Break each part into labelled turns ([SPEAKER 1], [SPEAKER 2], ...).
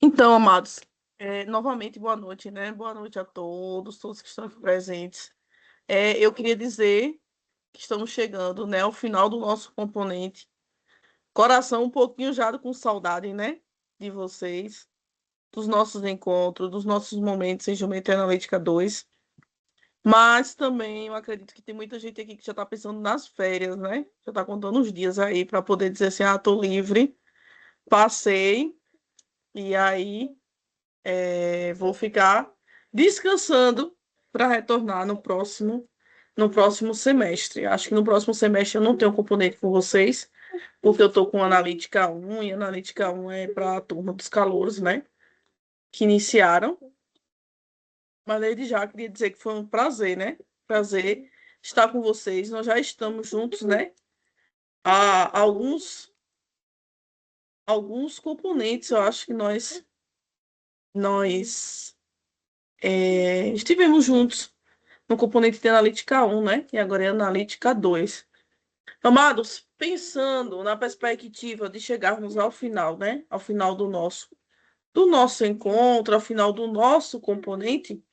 [SPEAKER 1] Então, amados, novamente, boa noite, né? Boa noite a todos que estão aqui presentes. Eu queria dizer que estamos chegando, né, ao final do nosso componente. Coração um pouquinho já com saudade, né, de vocês, dos nossos encontros, dos nossos momentos em Geometria Analítica 2. Mas também eu acredito que tem muita gente aqui que já está pensando nas férias, né? Já está contando os dias aí para poder dizer assim, tô livre, passei, e aí vou ficar descansando para retornar no próximo semestre. Acho que no próximo semestre eu não tenho componente com vocês, porque eu estou com Analítica 1, e Analítica 1 é para a turma dos calouros, né? Que iniciaram. Mas desde já queria dizer que foi um prazer, né? Prazer estar com vocês. Nós já estamos juntos, né? Há alguns componentes, eu acho que nós estivemos juntos no componente de analítica 1, né? E agora é analítica 2. Amados, pensando na perspectiva de chegarmos ao final, né? Ao final do nosso encontro, ao final do nosso componente,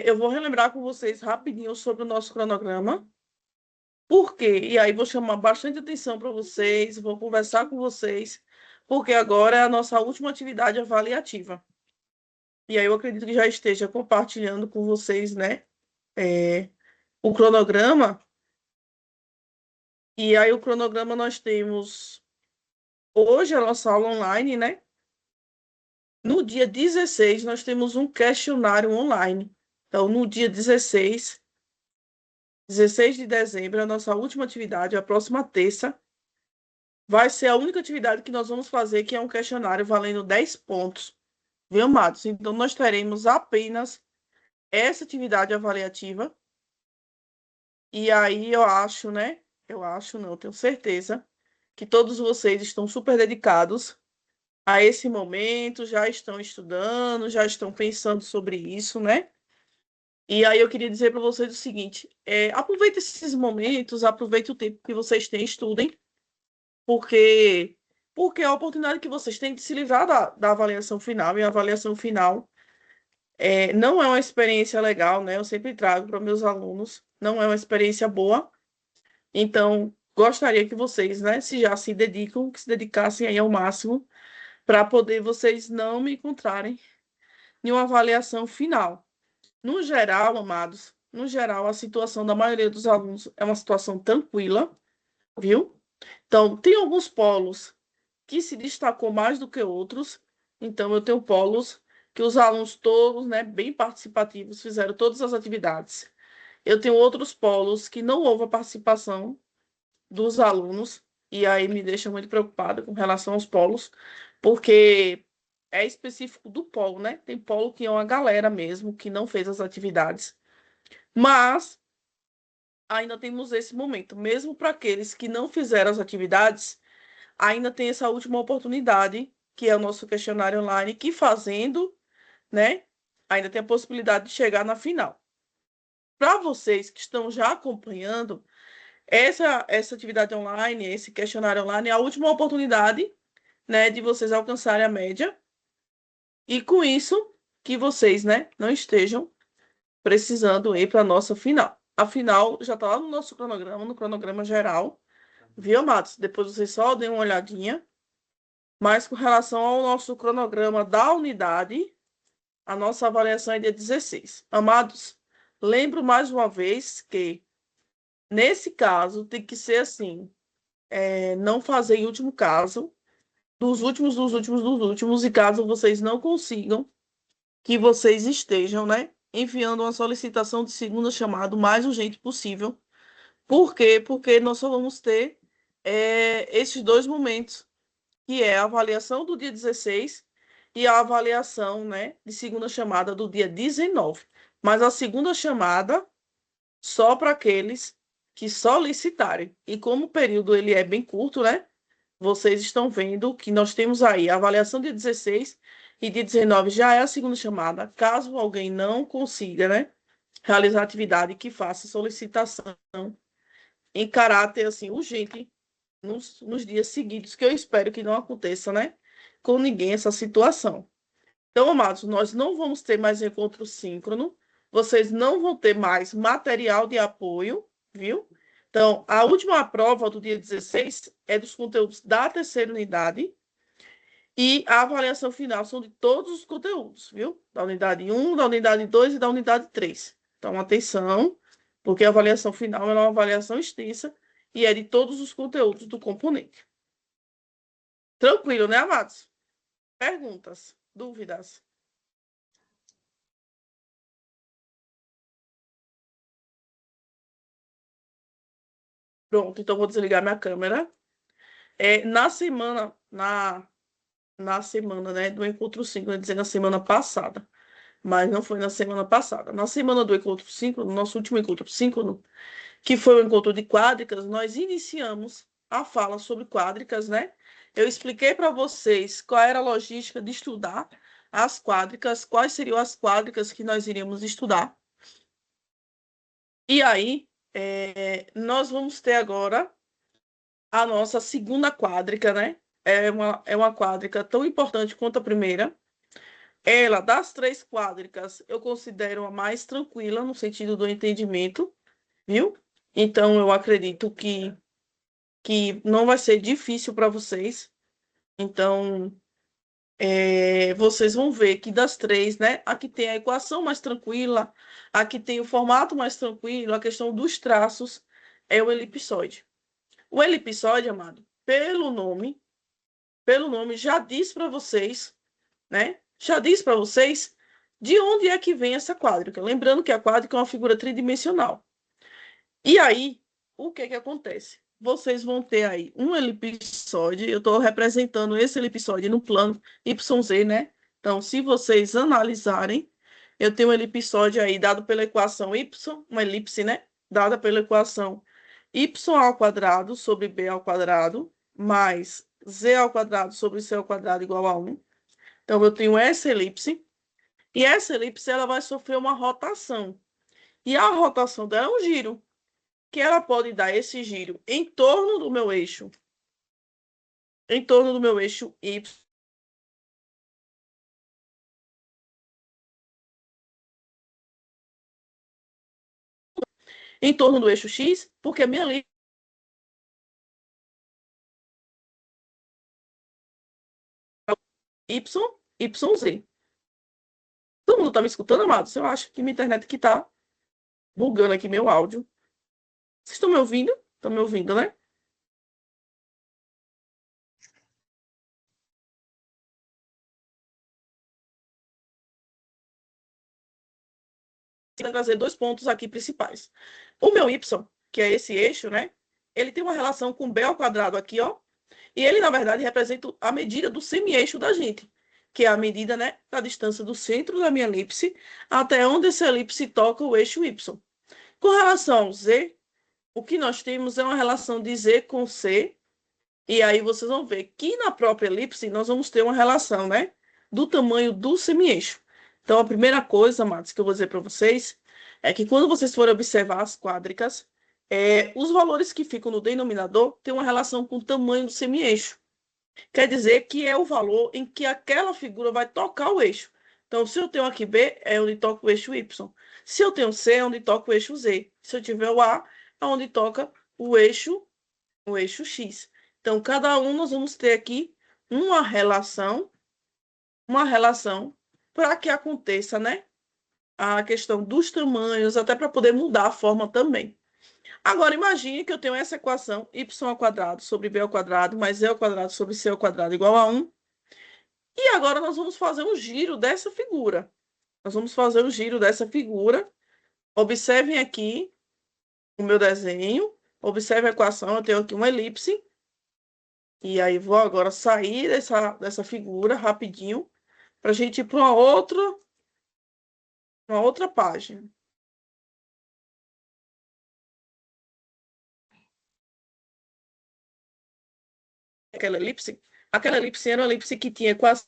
[SPEAKER 1] eu vou relembrar com vocês rapidinho sobre o nosso cronograma. Por quê? E aí vou chamar bastante atenção para vocês, vou conversar com vocês, porque agora é a nossa última atividade avaliativa. E aí eu acredito que já esteja compartilhando com vocês, né? O cronograma. E aí, o cronograma nós temos hoje a nossa aula online, né? No dia 16, nós temos um questionário online. Então, no dia 16 de dezembro, a nossa última atividade, a próxima terça, vai ser a única atividade que nós vamos fazer, que é um questionário valendo 10 pontos. Viu, amados? Então, nós teremos apenas essa atividade avaliativa. E aí, eu acho, né? Eu acho, não, eu tenho certeza que todos vocês estão super dedicados a esse momento, já estão estudando, já estão pensando sobre isso, né? E aí eu queria dizer para vocês o seguinte: aproveite esses momentos, aproveite o tempo que vocês têm, estudem, porque é a oportunidade que vocês têm de se livrar da avaliação final, e a avaliação final não é uma experiência legal, né? Eu sempre trago para meus alunos, não é uma experiência boa. Então, gostaria que vocês, né, se já se dedicam, que se dedicassem aí ao máximo para poder vocês não me encontrarem em uma avaliação final. No geral, amados, no geral, a situação da maioria dos alunos é uma situação tranquila, viu? Então, tem alguns polos que se destacou mais do que outros. Então, eu tenho polos que os alunos todos, né, bem participativos, fizeram todas as atividades. Eu tenho outros polos que não houve a participação dos alunos, e aí me deixa muito preocupada com relação aos polos, porque é específico do polo, né? Tem polo que é uma galera mesmo que não fez as atividades, mas ainda temos esse momento, mesmo para aqueles que não fizeram as atividades, ainda tem essa última oportunidade, que é o nosso questionário online, que fazendo, né, ainda tem a possibilidade de chegar na final. Para vocês que estão já acompanhando, essa atividade online, esse questionário online, é a última oportunidade, né, de vocês alcançarem a média, e com isso, que vocês, né, não estejam precisando ir para a nossa final. A final já está lá no nosso cronograma, no cronograma geral, viu, amados? Depois vocês só deem uma olhadinha. Mas com relação ao nosso cronograma da unidade, a nossa avaliação é dia 16. Amados, lembro mais uma vez que, nesse caso, tem que ser assim, não fazer em último caso, dos últimos, e caso vocês não consigam, que vocês estejam, né, enviando uma solicitação de segunda chamada o mais urgente possível. Por quê? Porque nós só vamos ter esses dois momentos, que é a avaliação do dia 16 e a avaliação, né, de segunda chamada do dia 19. Mas a segunda chamada só para aqueles que solicitarem. E como o período ele é bem curto, né? Vocês estão vendo que nós temos aí a avaliação de 16 e de 19 já é a segunda chamada. Caso alguém não consiga, né, realizar a atividade, que faça solicitação em caráter assim urgente nos dias seguidos, que eu espero que não aconteça, né? com ninguém essa situação. Então, amados, nós não vamos ter mais encontro síncrono, vocês não vão ter mais material de apoio, viu? Então, a última prova do dia 16 é dos conteúdos da terceira unidade e a avaliação final são de todos os conteúdos, viu? Da unidade 1, da unidade 2 e da unidade 3. Então, atenção, porque a avaliação final é uma avaliação extensa e é de todos os conteúdos do componente. Tranquilo, né, amados? Perguntas, dúvidas? Pronto, então vou desligar minha câmera. Na semana, né, do Encontro 5, eu ia dizer na semana passada, mas não foi na semana passada. Na semana do Encontro 5, no nosso último Encontro 5, que foi o encontro de quádricas, nós iniciamos a fala sobre quádricas, né? Eu expliquei para vocês qual era a logística de estudar as quádricas, quais seriam as quádricas que nós iríamos estudar. E aí, nós vamos ter agora a nossa segunda quádrica, né? É uma quádrica tão importante quanto a primeira. Ela, das três quádricas, eu considero a mais tranquila no sentido do entendimento, viu? Então, eu acredito que não vai ser difícil para vocês. Então, vocês vão ver que das três, né? A que tem a equação mais tranquila, a que tem o formato mais tranquilo, a questão dos traços, é o elipsoide. O elipsoide, amado, pelo nome já diz para vocês, né? Já diz para vocês de onde é que vem essa quádrica. Lembrando que a quádrica é uma figura tridimensional. E aí, o que que acontece? Vocês vão ter aí um elipsoide, eu estou representando esse elipsoide no plano YZ, né? Então, se vocês analisarem, eu tenho um elipsoide aí dado pela equação y, uma elipse, né? Dada pela equação y ao quadrado sobre b ao quadrado, mais z ao quadrado sobre c ao quadrado igual a 1. Então, eu tenho essa elipse, e essa elipse ela vai sofrer uma rotação. E a rotação dela é um giro, que ela pode dar esse giro em torno do meu eixo Y, em torno do eixo X, porque a minha linha é YZ. Todo mundo tá me escutando, amados? Eu acho que minha internet aqui tá bugando aqui meu áudio. Vocês estão me ouvindo? Estão me ouvindo, né? Vai trazer dois pontos aqui principais. O meu Y, que é esse eixo, né? Ele tem uma relação com B ao quadrado aqui, ó. E ele, na verdade, representa a medida do semi-eixo da gente, que é a medida, né, da distância do centro da minha elipse até onde essa elipse toca o eixo Y. Com relação ao Z, o que nós temos é uma relação de Z com C, e aí vocês vão ver que na própria elipse nós vamos ter uma relação, né, do tamanho do semi-eixo. Então, a primeira coisa, Matos, que eu vou dizer para vocês é que quando vocês forem observar as quádricas, os valores que ficam no denominador têm uma relação com o tamanho do semi-eixo. Quer dizer que é o valor em que aquela figura vai tocar o eixo. Então, se eu tenho aqui B, é onde toca o eixo Y. Se eu tenho C, é onde toca o eixo Z. Se eu tiver o A, é onde toca o eixo X. Então, cada um nós vamos ter aqui uma relação para que aconteça, né, a questão dos tamanhos, até para poder mudar a forma também. Agora, imagine que eu tenho essa equação y ao quadrado sobre b ao quadrado mais e ao quadrado sobre c ao quadrado igual a 1. E agora nós vamos fazer um giro dessa figura. Nós vamos fazer um giro dessa figura. Observem aqui o meu desenho. Observe a equação. Eu tenho aqui uma elipse. E aí vou agora sair dessa figura rapidinho para a gente ir para uma outra página. Aquela elipse era uma elipse que tinha quase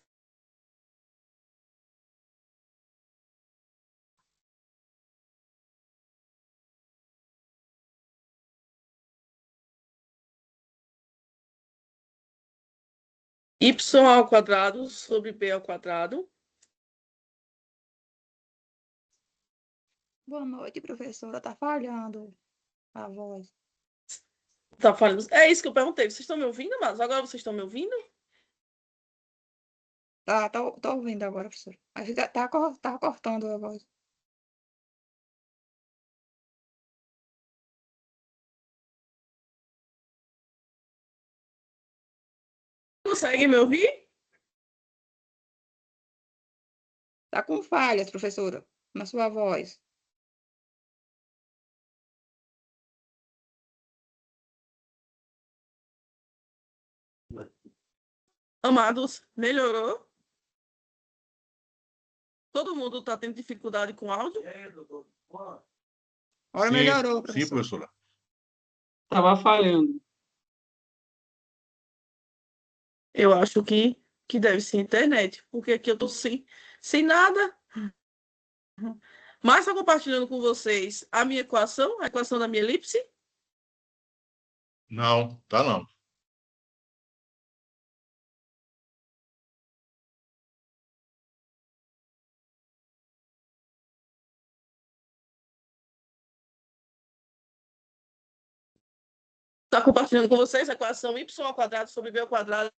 [SPEAKER 1] Y ao quadrado sobre B ao quadrado.
[SPEAKER 2] Boa noite, professora. Tá falhando a voz.
[SPEAKER 1] Tá falando. É isso que eu perguntei. Vocês estão me ouvindo, mas agora vocês estão me ouvindo?
[SPEAKER 2] Tô ouvindo agora, professora. Mas tá cortando a voz.
[SPEAKER 1] Conseguem me ouvir?
[SPEAKER 2] Tá com falhas, professora, na sua voz.
[SPEAKER 1] Amados, melhorou? Todo mundo está tendo dificuldade com áudio?
[SPEAKER 2] Agora
[SPEAKER 3] Sim,
[SPEAKER 2] melhorou,
[SPEAKER 3] sim,
[SPEAKER 2] professora.
[SPEAKER 3] professora.
[SPEAKER 4] Estava falhando.
[SPEAKER 1] Eu acho que deve ser internet, porque aqui eu estou sem nada. Mas estou compartilhando com vocês a minha equação, a equação da minha elipse.
[SPEAKER 3] Não, tá não.
[SPEAKER 1] Está compartilhando com vocês a equação y ao quadrado sobre b ao quadrado.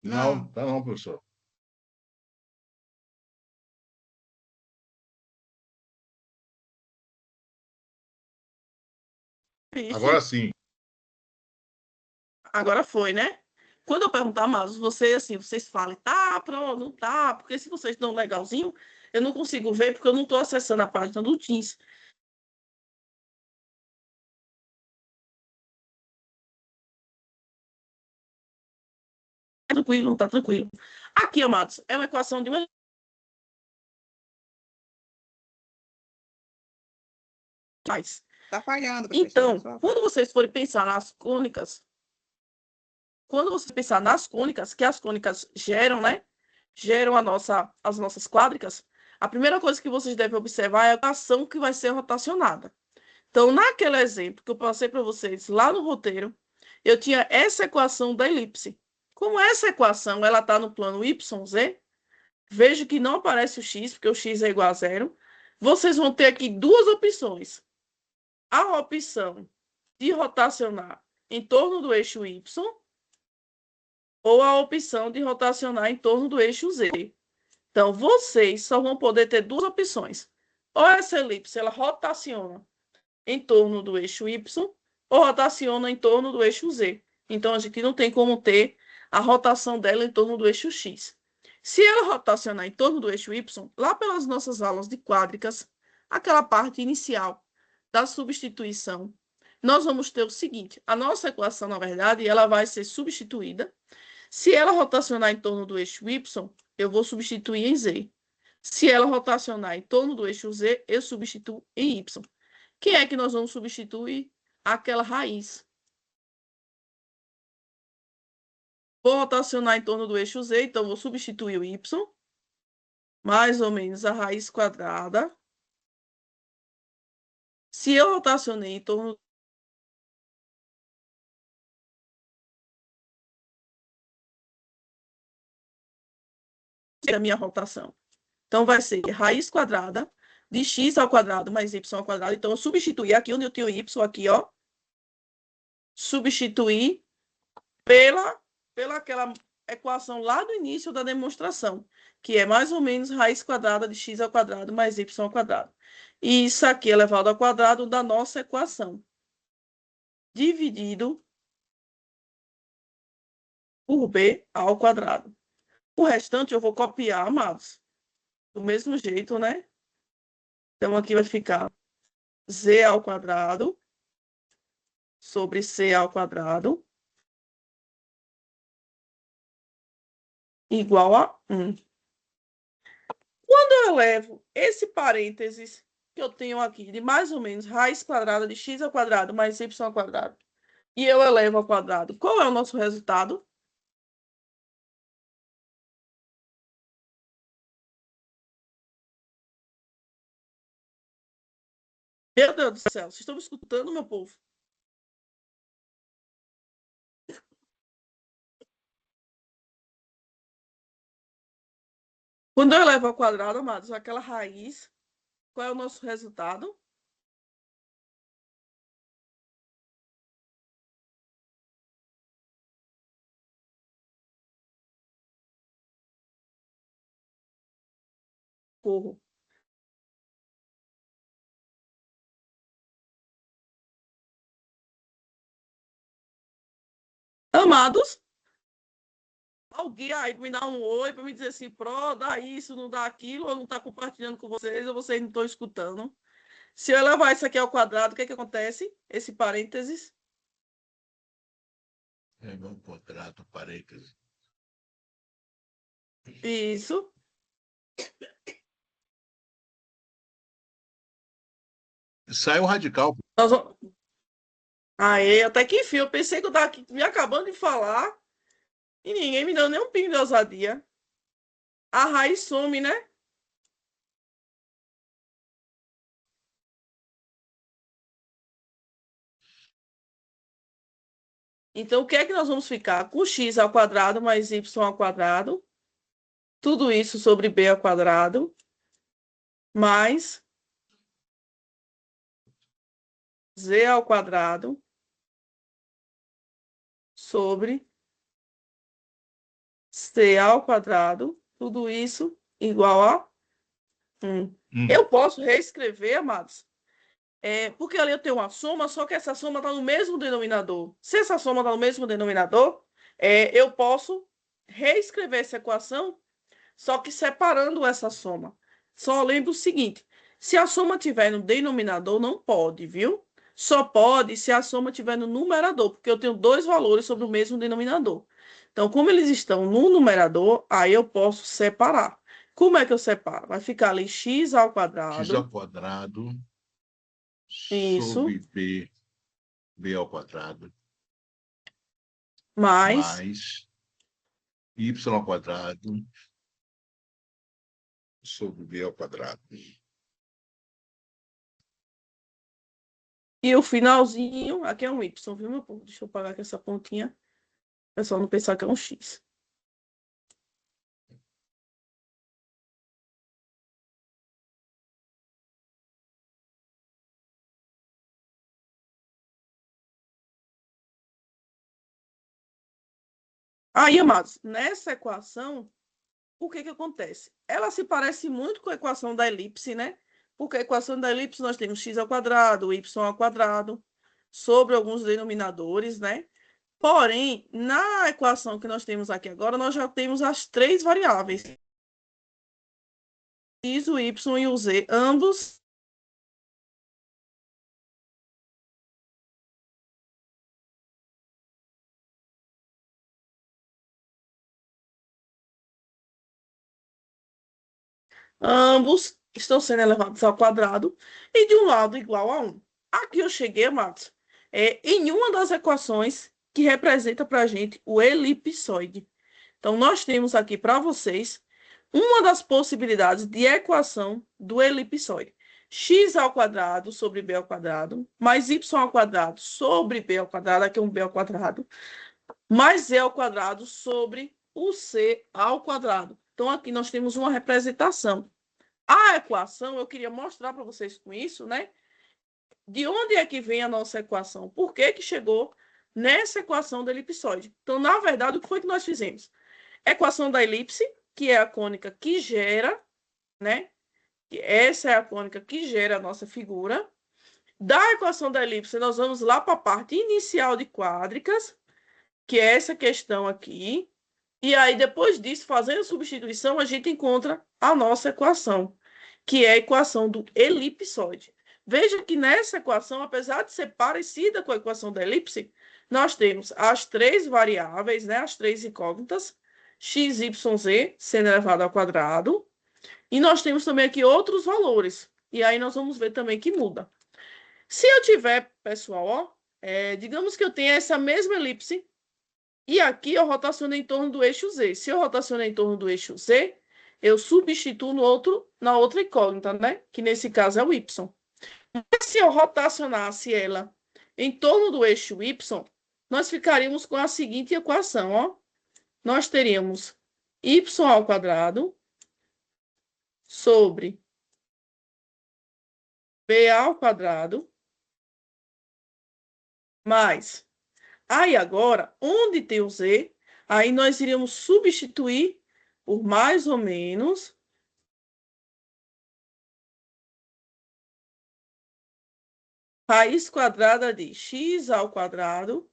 [SPEAKER 3] Não, tá não, professor. Agora sim.
[SPEAKER 1] Agora foi, né? Quando eu perguntar, mas vocês falem, tá, pronto, não tá, porque se vocês estão legalzinho, eu não consigo ver porque eu não estou acessando a página do Teams. Tranquilo, não tá tranquilo. Aqui, amados, é uma equação de uma.
[SPEAKER 2] Tá falhando, professora.
[SPEAKER 1] Então,
[SPEAKER 2] Sua voz.
[SPEAKER 1] quando vocês forem pensar nas cônicas, que as cônicas geram, né? Geram as nossas quádricas, a primeira coisa que vocês devem observar é a equação que vai ser rotacionada. Então, naquele exemplo que eu passei para vocês lá no roteiro, eu tinha essa equação da elipse. Como essa equação ela está no plano YZ, vejo que não aparece o x, porque o x é igual a zero. Vocês vão ter aqui duas opções. A opção de rotacionar em torno do eixo Y ou a opção de rotacionar em torno do eixo Z. Então, vocês só vão poder ter duas opções. Ou essa elipse ela rotaciona em torno do eixo Y ou rotaciona em torno do eixo Z. Então, a gente não tem como ter a rotação dela em torno do eixo X. Se ela rotacionar em torno do eixo Y, lá pelas nossas aulas de quádricas, aquela parte inicial da substituição, nós vamos ter o seguinte: a nossa equação, na verdade, ela vai ser substituída. Se ela rotacionar em torno do eixo Y, eu vou substituir em Z. Se ela rotacionar em torno do eixo Z, eu substituo em Y. Quem é que nós vamos substituir? Aquela raiz. Vou rotacionar em torno do eixo Z, então vou substituir o Y, mais ou menos a raiz quadrada. Se eu rotacionei em torno da minha rotação, então vai ser raiz quadrada de x ao quadrado mais y ao quadrado. Então, eu substituí aqui onde eu tenho y, aqui, ó. Substituir pela aquela equação lá do início da demonstração, que é mais ou menos raiz quadrada de x ao quadrado mais y ao quadrado. E isso aqui elevado ao quadrado da nossa equação, dividido por b ao quadrado. O restante eu vou copiar, amados, do mesmo jeito, né? Então, aqui vai ficar z ao quadrado sobre c ao quadrado igual a 1. Quando eu elevo esse parênteses que eu tenho aqui de mais ou menos raiz quadrada de x ao quadrado mais y ao quadrado, e eu elevo ao quadrado, qual é o nosso resultado? Meu Deus do céu, vocês estão me escutando, meu povo? Quando eu elevo ao quadrado, amados, aquela raiz, qual é o nosso resultado? Corro. Amados, alguém aí me dá um oi para me dizer assim, dá isso, não dá aquilo, ou não está compartilhando com vocês, ou vocês não estão escutando. Se eu levar isso aqui ao quadrado, o que acontece? Esse parênteses.
[SPEAKER 3] É igual quadrado, parênteses.
[SPEAKER 1] Isso.
[SPEAKER 3] Sai o radical.
[SPEAKER 1] Nós vamos... Aí, até que enfim, eu pensei que eu estava aqui me acabando de falar e ninguém me deu nem um pingo de ousadia. A raiz some, né? Então, o que é que nós vamos ficar? Com x ao quadrado mais y ao quadrado. Tudo isso sobre b ao quadrado. Mais z ao quadrado sobre c ao quadrado. Tudo isso igual a 1. Eu posso reescrever, amados, porque ali eu tenho uma soma, só que essa soma está no mesmo denominador. Se essa soma está no mesmo denominador, eu posso reescrever essa equação, só que separando essa soma. Só lembra o seguinte, se a soma tiver no denominador, não pode, viu? Só pode se a soma tiver no numerador, porque eu tenho dois valores sobre o mesmo denominador. Então, como eles estão no numerador, aí eu posso separar. Como é que eu separo? Vai ficar ali x ao quadrado.
[SPEAKER 3] X ao quadrado.
[SPEAKER 1] Isso.
[SPEAKER 3] Sobre b ao quadrado.
[SPEAKER 1] Mais
[SPEAKER 3] y ao quadrado. Sobre b ao quadrado.
[SPEAKER 1] E o finalzinho, aqui é um y, viu, meu povo? Deixa eu pagar aqui essa pontinha. O pessoal não pensar que é um x. Aí, amados, nessa equação, o que acontece? Ela se parece muito com a equação da elipse, né? Porque a equação da elipse nós temos x ao quadrado, y ao quadrado, sobre alguns denominadores, né? Porém, na equação que nós temos aqui agora, nós já temos as três variáveis. X, o y e o z, ambos estão sendo elevados ao quadrado e de um lado igual a 1. Aqui eu cheguei, Matos, em uma das equações que representa para a gente o elipsoide. Então, nós temos aqui para vocês uma das possibilidades de equação do elipsoide. X ao quadrado sobre b ao quadrado, mais y ao quadrado sobre b ao quadrado, aqui é um b ao quadrado, mais z ao quadrado sobre o c ao quadrado. Então, aqui nós temos uma representação. A equação, eu queria mostrar para vocês com isso, né? De onde é que vem a nossa equação? Por que que chegou nessa equação da elipsoide? Então, na verdade, o que foi que nós fizemos? Equação da elipse, que é a cônica que gera, né? Essa é a cônica que gera a nossa figura. Da equação da elipse, nós vamos lá para a parte inicial de quádricas, que é essa questão aqui. E aí, depois disso, fazendo a substituição, a gente encontra a nossa equação, que é a equação do elipsoide. Veja que nessa equação, apesar de ser parecida com a equação da elipse, nós temos as três variáveis, né, as três incógnitas, x, y, z, sendo elevado ao quadrado. E nós temos também aqui outros valores. E aí nós vamos ver também que muda. Se eu tiver, pessoal, ó, digamos que eu tenha essa mesma elipse, e aqui eu rotaciono em torno do eixo Z. Se eu rotaciono em torno do eixo Z, eu substituo na outra incógnita, né? Que nesse caso é o Y. Mas se eu rotacionasse ela em torno do eixo Y, nós ficaríamos com a seguinte equação, ó. Nós teríamos y ao quadrado sobre B ao quadrado mais. Aí agora, onde tem o Z, aí nós iríamos substituir por mais ou menos raiz quadrada de x ao quadrado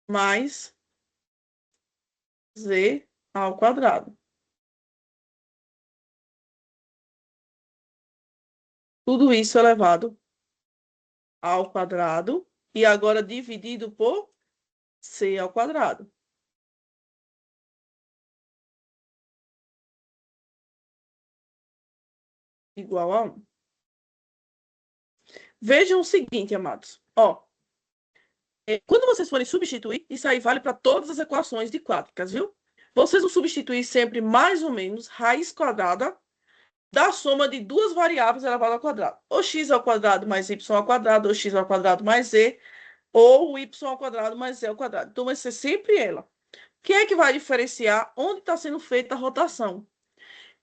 [SPEAKER 1] mais z ao quadrado. Tudo isso elevado ao quadrado e agora dividido por c ao quadrado. Igual a 1. Vejam o seguinte, amados. Ó, quando vocês forem substituir, isso aí vale para todas as equações de quádricas, viu? Vocês vão substituir sempre mais ou menos raiz quadrada da soma de duas variáveis elevado ao quadrado. Ou x ao quadrado mais y ao quadrado, ou x ao quadrado mais z, ou y ao quadrado mais z ao quadrado. Então, vai ser sempre ela. Quem é que vai diferenciar onde está sendo feita a rotação?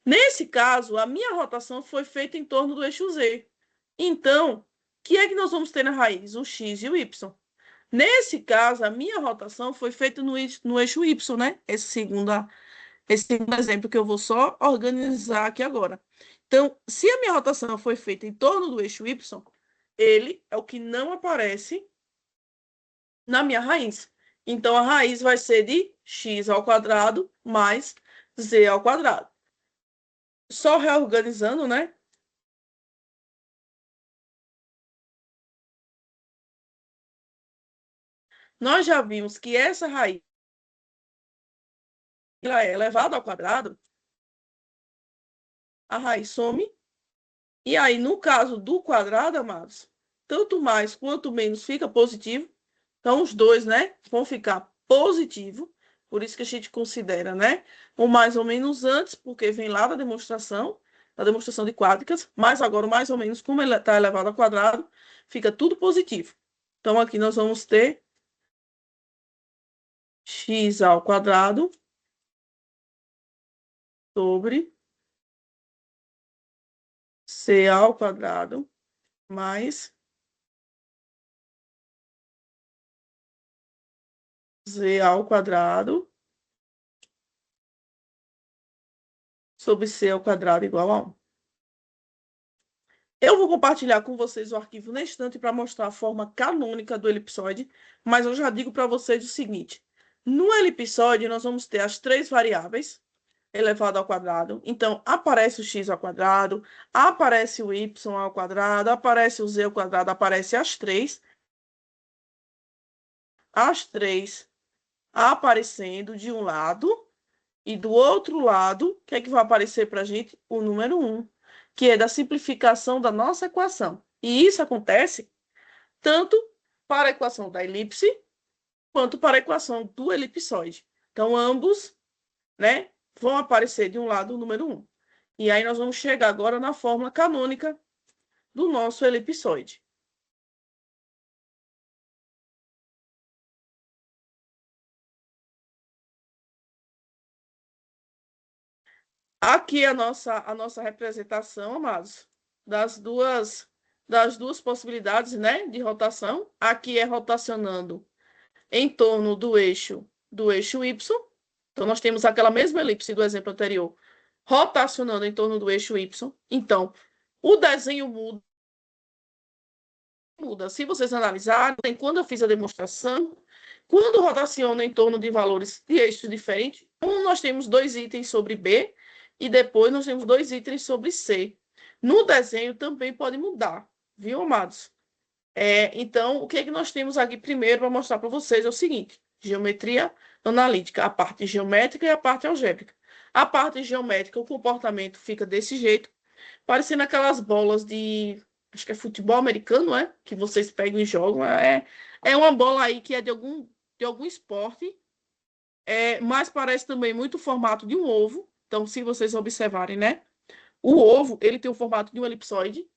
[SPEAKER 1] Nesse caso, a minha rotação foi feita em torno do eixo z. Então, o que é que nós vamos ter na raiz? O x e o y. Nesse caso, a minha rotação foi feita no eixo y, né? Esse segundo exemplo que eu vou só organizar aqui agora. Então, se a minha rotação foi feita em torno do eixo y, ele é o que não aparece na minha raiz. Então, a raiz vai ser de x ao quadrado mais z ao quadrado. Só reorganizando, né? Nós já vimos que essa raiz ela é elevada ao quadrado, a raiz some. E aí, no caso do quadrado, amados, tanto mais quanto menos fica positivo. Então, os dois, né, vão ficar positivo. Por isso que a gente considera, né, o mais ou menos antes, porque vem lá da demonstração de quádricas. Mas agora, o mais ou menos, como ele está elevado ao quadrado, fica tudo positivo. Então, aqui nós vamos ter x ao quadrado sobre c ao quadrado mais z ao quadrado sobre c ao quadrado igual a 1. Eu vou compartilhar com vocês o arquivo neste instante para mostrar a forma canônica do elipsoide, mas eu já digo para vocês o seguinte. No elipsoide, nós vamos ter as três variáveis elevado ao quadrado. Então, aparece o x ao quadrado, aparece o y ao quadrado, aparece o z ao quadrado, aparece as três. As três aparecendo de um lado e do outro lado, o que é que vai aparecer para a gente? O número 1, que é da simplificação da nossa equação. E isso acontece tanto para a equação da elipse quanto para a equação do elipsoide. Então, ambos, né, vão aparecer de um lado o número 1. E aí nós vamos chegar agora na fórmula canônica do nosso elipsoide. Aqui a nossa representação, amados, das duas possibilidades, né, de rotação. Aqui é rotacionando em torno do eixo Y. Então, nós temos aquela mesma elipse do exemplo anterior, rotacionando em torno do eixo Y. Então, o desenho muda. Se vocês analisarem, quando eu fiz a demonstração, quando rotaciona em torno de valores de eixos diferentes, nós temos dois itens sobre B e depois nós temos dois itens sobre C. No desenho também pode mudar, viu, amados? Então, o que é que nós temos aqui primeiro para mostrar para vocês é o seguinte: geometria analítica, a parte geométrica e a parte algébrica. A parte geométrica, o comportamento fica desse jeito, parecendo aquelas bolas de, acho que é futebol americano, que vocês pegam e jogam. É uma bola aí que é de algum esporte, mas parece também muito o formato de um ovo. Então, se vocês observarem, né? O ovo, ele tem o formato de um elipsoide.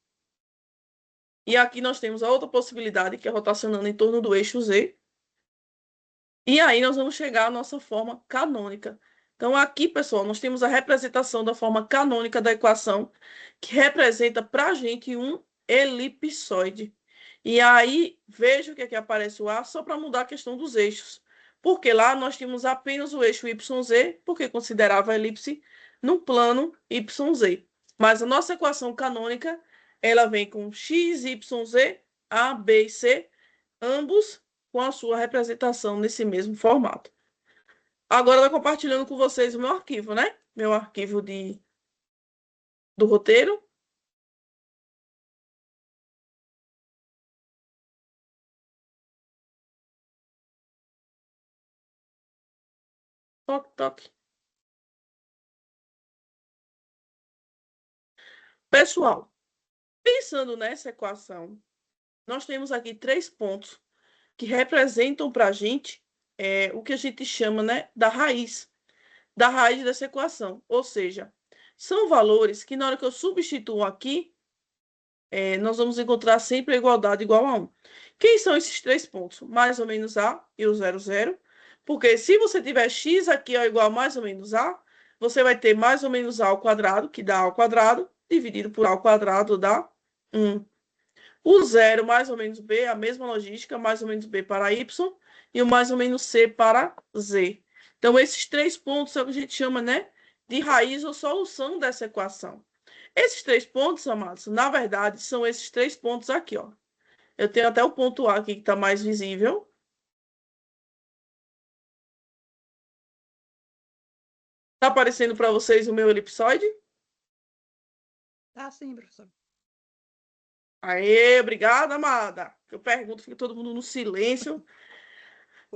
[SPEAKER 1] E aqui nós temos a outra possibilidade, que é rotacionando em torno do eixo Z. E aí nós vamos chegar à nossa forma canônica. Então, aqui, pessoal, nós temos a representação da forma canônica da equação, que representa para a gente um elipsoide. E aí, veja o que aqui aparece o A, só para mudar a questão dos eixos. Porque lá nós tínhamos apenas o eixo YZ, porque considerava a elipse no plano YZ. Mas a nossa equação canônica, ela vem com x, y, z, A, B e C, ambos com a sua representação nesse mesmo formato. Agora eu estou compartilhando com vocês o meu arquivo, né? Meu arquivo do roteiro. Toque, toque. Pessoal, pensando nessa equação, nós temos aqui 3 pontos que representam para a gente o que a gente chama, né, da raiz dessa equação. Ou seja, são valores que na hora que eu substituo aqui, nós vamos encontrar sempre a igualdade igual a 1. Quem são esses 3 pontos? Mais ou menos A e o 0, 0. Porque se você tiver x aqui ó, igual a mais ou menos A, você vai ter mais ou menos A ao quadrado, que dá A ao quadrado, dividido por A ao quadrado dá 1. O 0 mais ou menos B, a mesma logística, mais ou menos B para Y, e o mais ou menos C para Z. Então, esses 3 pontos é o que a gente chama, né, de raiz ou solução dessa equação. Esses 3 pontos, amados, na verdade, são esses 3 pontos aqui, ó. Eu tenho até o ponto A aqui que está mais visível. Está aparecendo para vocês o meu elipsoide?
[SPEAKER 2] Tá sim, professor.
[SPEAKER 1] Aê, obrigada, amada. Eu pergunto, fica todo mundo no silêncio.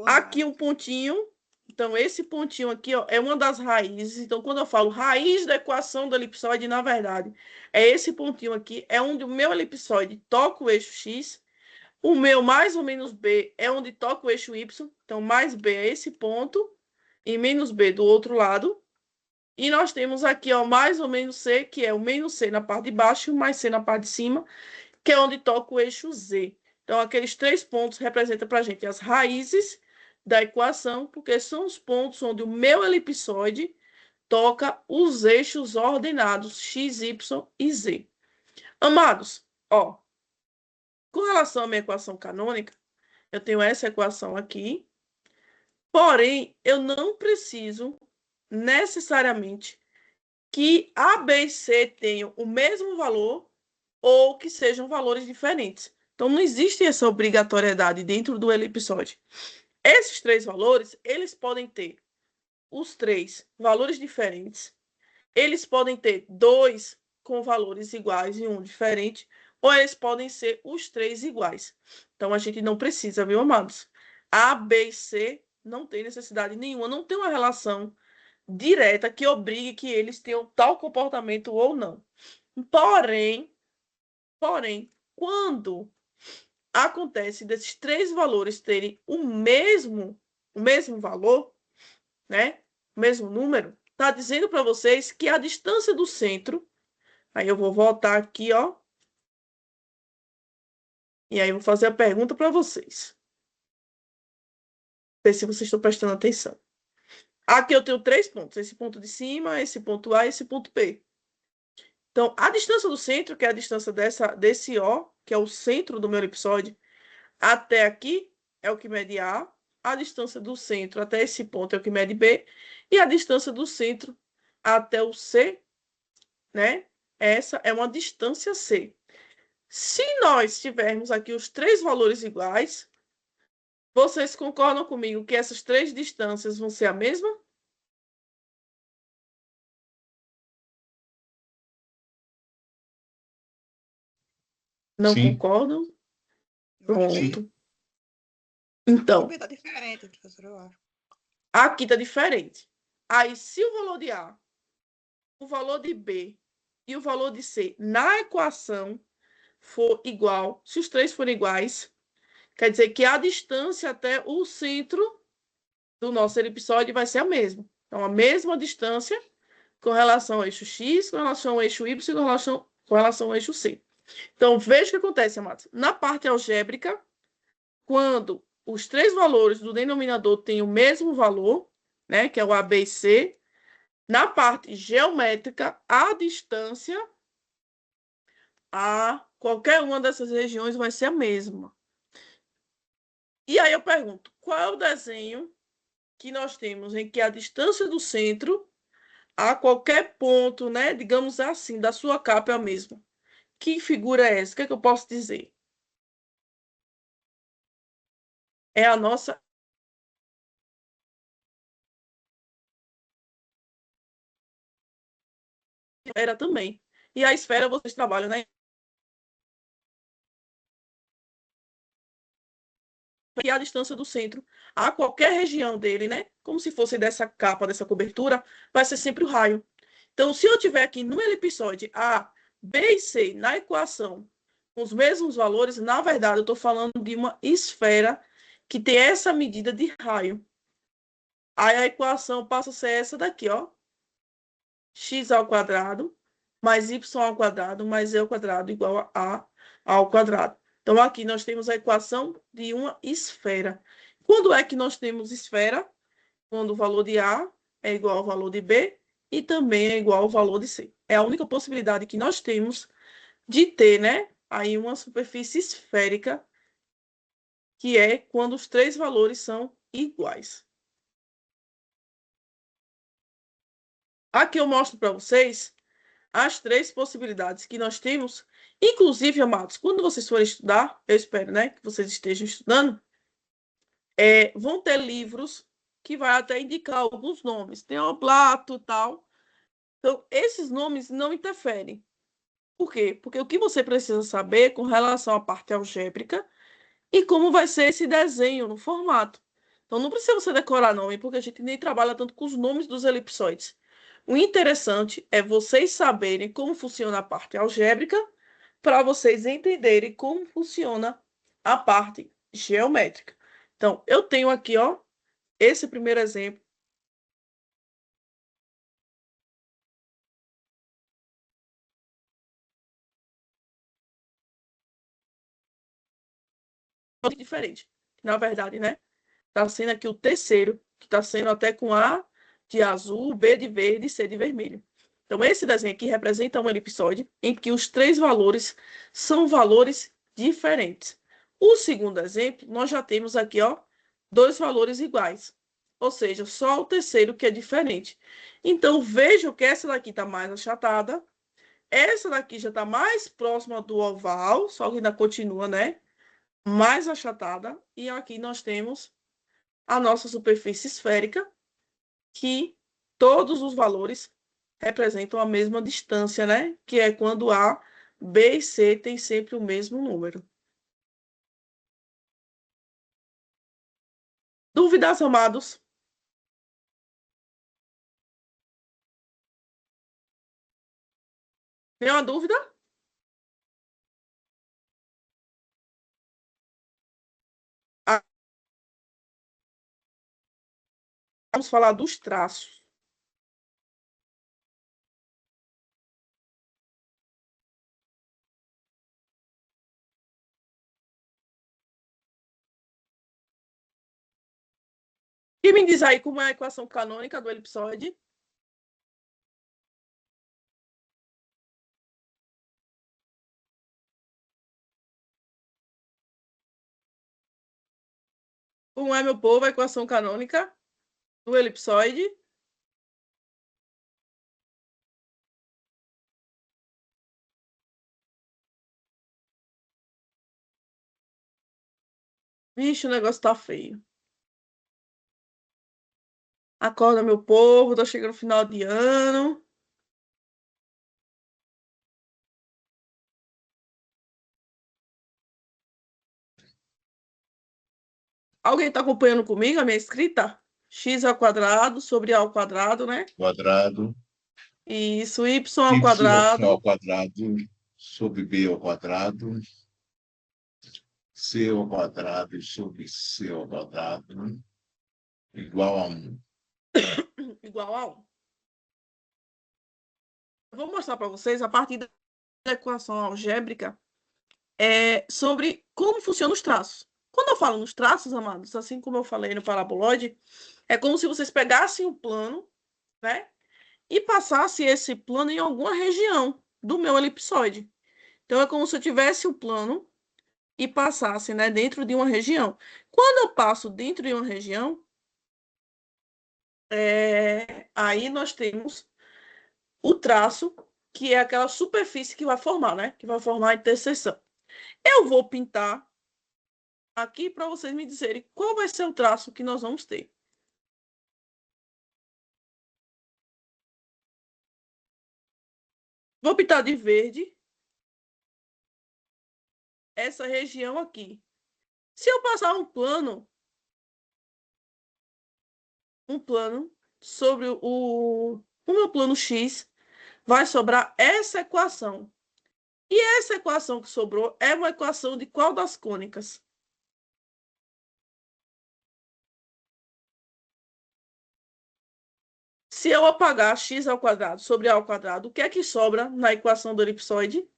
[SPEAKER 1] Aqui um pontinho. Então, esse pontinho aqui ó, é uma das raízes. Então, quando eu falo raiz da equação do elipsoide, na verdade, é esse pontinho aqui, é onde o meu elipsoide toca o eixo X. O meu mais ou menos B é onde toca o eixo Y. Então, mais B é esse ponto e menos B do outro lado. E nós temos aqui ó, mais ou menos C, que é o menos C na parte de baixo, mais C na parte de cima, que é onde toca o eixo Z. Então, aqueles 3 pontos representam para a gente as raízes da equação, porque são os pontos onde o meu elipsoide toca os eixos ordenados x, y e z. Amados, ó, com relação à minha equação canônica, eu tenho essa equação aqui, porém, eu não preciso necessariamente que A, B e C tenham o mesmo valor ou que sejam valores diferentes. Então, não existe essa obrigatoriedade dentro do elipsoide. Esses 3 valores, eles podem ter os 3 valores diferentes, eles podem ter 2 com valores iguais e um diferente, ou eles podem ser os 3 iguais. Então, a gente não precisa, viu, amados? A, B e C não tem necessidade nenhuma, não tem uma relação direta que obrigue que eles tenham tal comportamento ou não. Porém, quando acontece desses 3 valores terem o mesmo valor, né? O mesmo número, está dizendo para vocês que a distância do centro, aí eu vou voltar aqui, ó, e aí eu vou fazer a pergunta para vocês. Ver se vocês estão prestando atenção. Aqui eu tenho 3 pontos, esse ponto de cima, esse ponto A e esse ponto B. Então, a distância do centro, que é a distância desse O, que é o centro do meu elipsoide, até aqui é o que mede a distância do centro até esse ponto é o que mede B, e a distância do centro até o C, né? Essa é uma distância C. Se nós tivermos aqui os 3 valores iguais, vocês concordam comigo que essas 3 distâncias vão ser a mesma? Não
[SPEAKER 3] Sim.
[SPEAKER 1] concordam?
[SPEAKER 2] Eu acho que
[SPEAKER 1] Pronto. Então,
[SPEAKER 2] tá diferente, professor, eu acho.
[SPEAKER 1] aqui está diferente. Aí, se o valor de A, o valor de B e o valor de C na equação for igual, se os 3 forem iguais, quer dizer que a distância até o centro do nosso elipsoide vai ser a mesma. Então, a mesma distância com relação ao eixo X, com relação ao eixo Y e com relação ao eixo C. Então, veja o que acontece, amados. Na parte algébrica, quando os três valores do denominador têm o mesmo valor, né, que é o A, B e C. Na parte geométrica, a distância a qualquer uma dessas regiões vai ser a mesma. E aí eu pergunto, qual é o desenho que nós temos em que a distância do centro a qualquer ponto, né, digamos assim, da sua capa é a mesma? Que figura é essa? O que é que eu posso dizer? É a nossa esfera também. E a esfera vocês trabalham, né? E a distância do centro a qualquer região dele, né? Como se fosse dessa capa, dessa cobertura, vai ser sempre o raio. Então, se eu tiver aqui no elipsoide A, B e C na equação com os mesmos valores, na verdade, eu estou falando de uma esfera que tem essa medida de raio. Aí a equação passa a ser essa daqui, ó. X ao quadrado mais y ao quadrado mais e ao quadrado igual a ao quadrado. Então, aqui nós temos a equação de uma esfera. Quando é que nós temos esfera? Quando o valor de A é igual ao valor de B e também é igual ao valor de C. É a única possibilidade que nós temos de ter, né, aí uma superfície esférica, que é quando os três valores são iguais. Aqui eu mostro para vocês as três possibilidades que nós temos. Inclusive, amados, quando vocês forem estudar, eu espero, né, que vocês estejam estudando, vão ter livros que vai até indicar alguns nomes. Tem o Plato e tal. Então, esses nomes não interferem. Por quê? Porque o que você precisa saber com relação à parte algébrica e como vai ser esse desenho no formato. Então, não precisa você decorar nome, porque a gente nem trabalha tanto com os nomes dos elipsoides. O interessante é vocês saberem como funciona a parte algébrica para vocês entenderem como funciona a parte geométrica. Então, eu tenho aqui, ó, esse primeiro exemplo. Diferente. Na verdade, né? Está sendo aqui o terceiro, que está sendo até com A de azul, B de verde e C de vermelho. Então, esse desenho aqui representa um elipsoide em que os três valores são valores diferentes. O segundo exemplo, nós já temos aqui, ó, dois valores iguais. Ou seja, só o terceiro que é diferente. Então, vejo que essa daqui está mais achatada. Essa daqui já está mais próxima do oval, só que ainda continua, né? Mais achatada. E aqui nós temos a nossa superfície esférica, que todos os valores representam a mesma distância, né? Que é quando A, B e C têm sempre o mesmo número. Dúvidas, amados? Nenhuma dúvida? Ah, vamos falar dos traços. E me diz aí como é a equação canônica do elipsoide? Como é, meu povo, a equação canônica do elipsoide? Vixe, o negócio tá feio. Acorda, meu povo, tá chegando o final de ano. Alguém tá acompanhando comigo a minha escrita? X ao quadrado sobre A ao quadrado, né?
[SPEAKER 3] Quadrado.
[SPEAKER 1] Isso, Y ao
[SPEAKER 3] Y
[SPEAKER 1] quadrado.
[SPEAKER 3] ao quadrado sobre B ao quadrado. C ao quadrado sobre C ao quadrado. Igual a 1.
[SPEAKER 1] Igual a 1. Vou mostrar para vocês a partir da equação algébrica sobre como funcionam os traços. Quando eu falo nos traços, amados, assim como eu falei no paraboloide, é como se vocês pegassem o plano, né? E passassem esse plano em alguma região do meu elipsoide. Então, é como se eu tivesse o plano e passasse, né, dentro de uma região. Quando eu passo dentro de uma região, aí nós temos o traço, que é aquela superfície que vai formar, né? Que vai formar a interseção. Eu vou pintar aqui para vocês me dizerem qual vai ser o traço que nós vamos ter. Vou pintar de verde essa região aqui. Se eu passar um plano sobre o meu plano X, vai sobrar essa equação. E essa equação que sobrou é uma equação de qual das cônicas? Se eu apagar x ao quadrado sobre a ao quadrado, o que é que sobra na equação do elipsoide?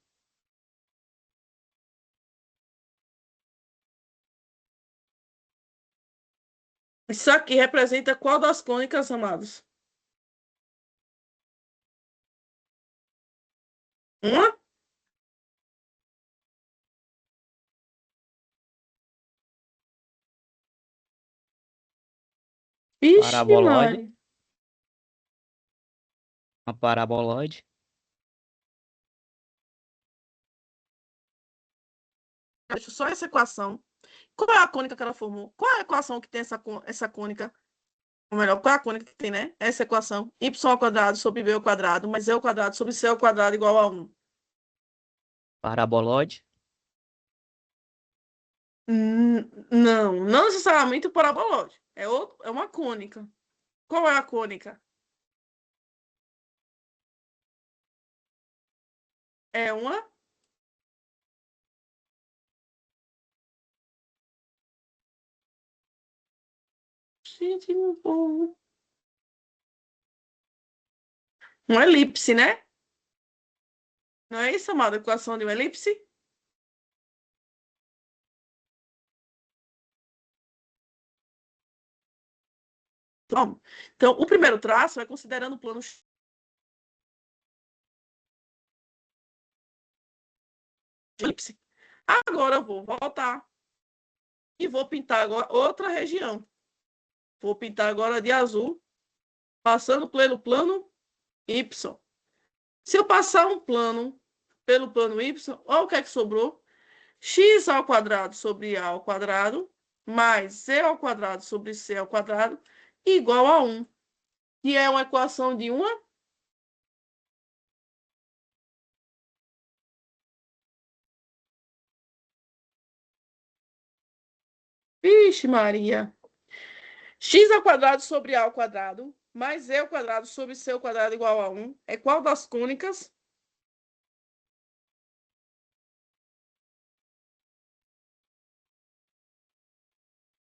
[SPEAKER 1] Isso aqui representa qual das cônicas, amados? Uma? Vixe,
[SPEAKER 5] Paraboloide.
[SPEAKER 1] Mari.
[SPEAKER 5] Uma paraboloide.
[SPEAKER 1] Deixa só essa equação. Qual é a cônica que ela formou? Qual é a equação que tem essa cônica? Ou melhor, qual é a cônica que tem, né? Essa equação. Y ao quadrado sobre B ao quadrado, mais E ao quadrado sobre C ao quadrado igual a 1.
[SPEAKER 5] Paraboloide.
[SPEAKER 1] Não necessariamente o parabolóide. É uma cônica. Qual é a cônica? É uma. Gente, uma elipse, né? Não é isso, amada? Equação de uma elipse? Então, o primeiro traço é considerando o plano de elipse. Agora eu vou voltar e vou pintar agora outra região. Vou pintar agora de azul, passando pelo plano Y. Se eu passar um plano pelo plano Y, olha o que é que sobrou. X ao quadrado sobre A ao quadrado, mais C ao quadrado sobre C ao quadrado, igual a 1. Que é uma equação de uma. Vixe, Maria. X ao quadrado sobre A ao quadrado, mais E ao quadrado sobre C ao quadrado igual a 1. É qual das cônicas?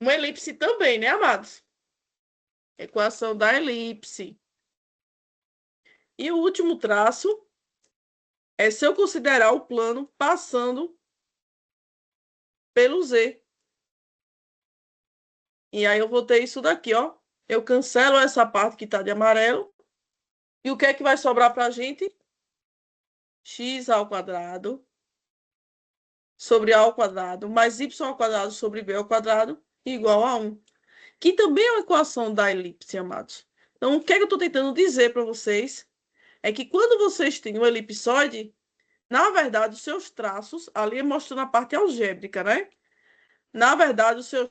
[SPEAKER 1] Uma elipse também, né, amados? Equação da elipse. E o último traço é se eu considerar o plano passando pelo Z. E aí eu vou ter isso daqui, ó. Eu cancelo essa parte que está de amarelo. E o que é que vai sobrar para a gente? X ao quadrado sobre A ao quadrado mais Y ao quadrado sobre B ao quadrado igual a 1. Que também é uma equação da elipse, amados. Então, o que é que eu estou tentando dizer para vocês? É que quando vocês têm um elipsoide, na verdade, os seus traços, ali mostrando a parte algébrica, né? Na verdade, os seus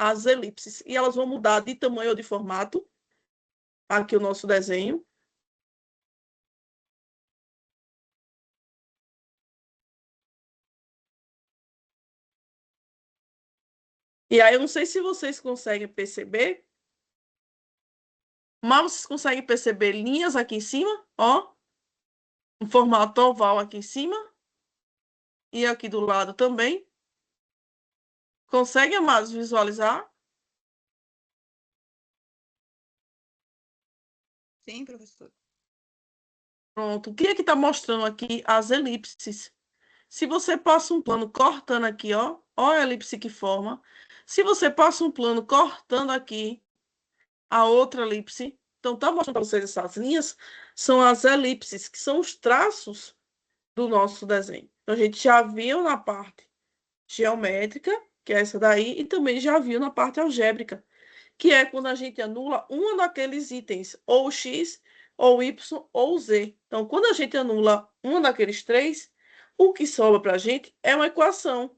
[SPEAKER 1] as elipses. E elas vão mudar de tamanho ou de formato. Aqui o nosso desenho. E aí eu não sei se vocês conseguem perceber, mas vocês conseguem perceber linhas aqui em cima, ó. Um formato oval aqui em cima. E aqui do lado também. Consegue, amados, visualizar?
[SPEAKER 2] Sim, professor.
[SPEAKER 1] Pronto. O que é que está mostrando aqui? As elipses. Se você passa um plano cortando aqui, ó a elipse que forma. Se você passa um plano cortando aqui a outra elipse, então tá mostrando para vocês essas linhas, são as elipses, que são os traços do nosso desenho. Então, a gente já viu na parte geométrica, que é essa daí, e também já viu na parte algébrica, que é quando a gente anula um daqueles itens, ou x, ou y, ou z. Então, quando a gente anula um daqueles três, o que sobra para a gente é uma equação.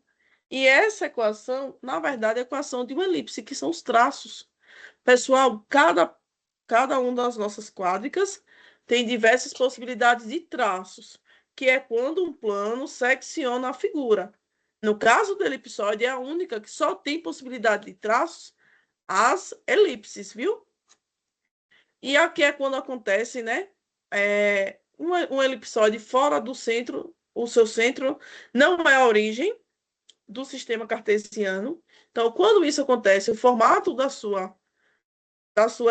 [SPEAKER 1] E essa equação, na verdade, é a equação de uma elipse, que são os traços. Pessoal, cada uma das nossas quádricas tem diversas possibilidades de traços, que é quando um plano secciona a figura. No caso do elipsoide, é a única que só tem possibilidade de traços, as elipses, viu? E aqui é quando acontece, né? Um elipsoide fora do centro, o seu centro não é a origem do sistema cartesiano. Então, quando isso acontece, o formato da sua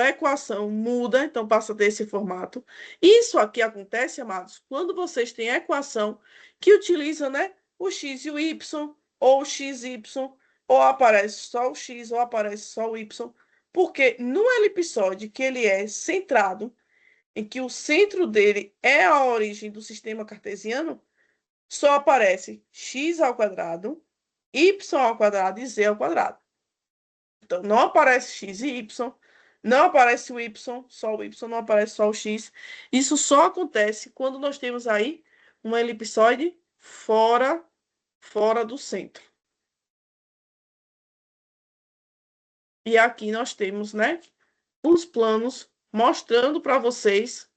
[SPEAKER 1] equação muda, então passa a ter esse formato. Isso aqui acontece, amados, quando vocês têm a equação que utiliza, né, o x e o y, ou o xy, ou aparece só o x, ou aparece só o y, porque no elipsoide, que ele é centrado, em que o centro dele é a origem do sistema cartesiano, só aparece x ao quadrado, y ao quadrado e z ao quadrado. Então, não aparece x e y, não aparece o y, só o y, não aparece só o x. Isso só acontece quando nós temos aí uma elipsoide fora do centro. E aqui nós temos, né, os planos mostrando para vocês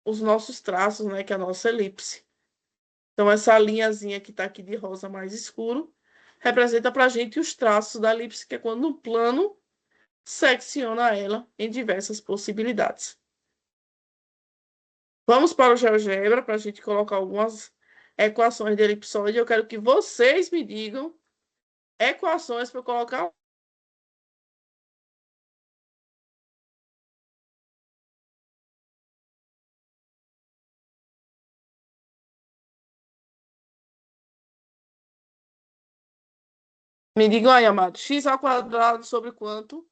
[SPEAKER 1] os nossos traços, né, que é a nossa elipse. Então, essa linhazinha que está aqui de rosa mais escuro representa para a gente os traços da elipse, que é quando um plano secciona ela em diversas possibilidades. Vamos para o GeoGebra para a gente colocar algumas equações de elipsoide. Eu quero que vocês me digam equações para eu colocar. Me digam aí, amado. X ao quadrado sobre quanto?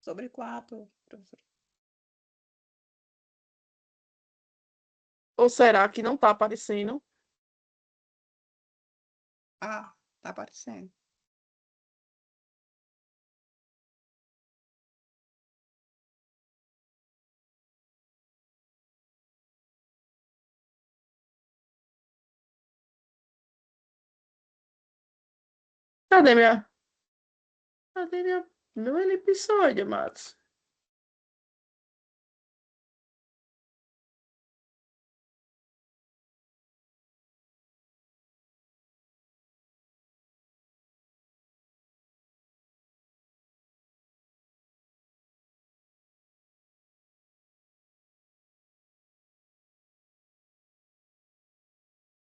[SPEAKER 2] Sobre 4, professor.
[SPEAKER 1] Ou será que não está aparecendo?
[SPEAKER 2] Ah, tá aparecendo.
[SPEAKER 1] Cadê minha... Cadê meu elipsoide, amados?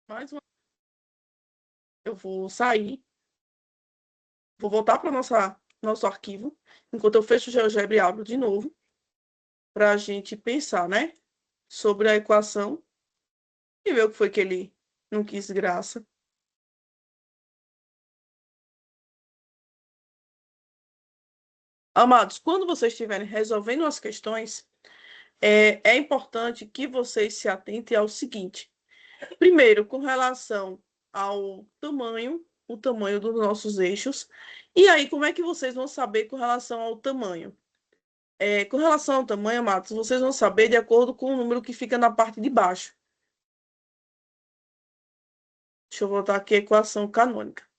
[SPEAKER 1] Mais uma. Eu vou sair. Vou voltar para nosso arquivo. Enquanto eu fecho o GeoGebra e abro de novo. Para a gente pensar, né? Sobre a equação. E ver o que foi que ele não quis graça. Amados, quando vocês estiverem resolvendo as questões, é importante que vocês se atentem ao seguinte. Primeiro, com relação ao tamanho, o tamanho dos nossos eixos. E aí, como é que vocês vão saber com relação ao tamanho? Com relação ao tamanho, amados, vocês vão saber de acordo com o número que fica na parte de baixo. Deixa eu voltar aqui a equação canônica.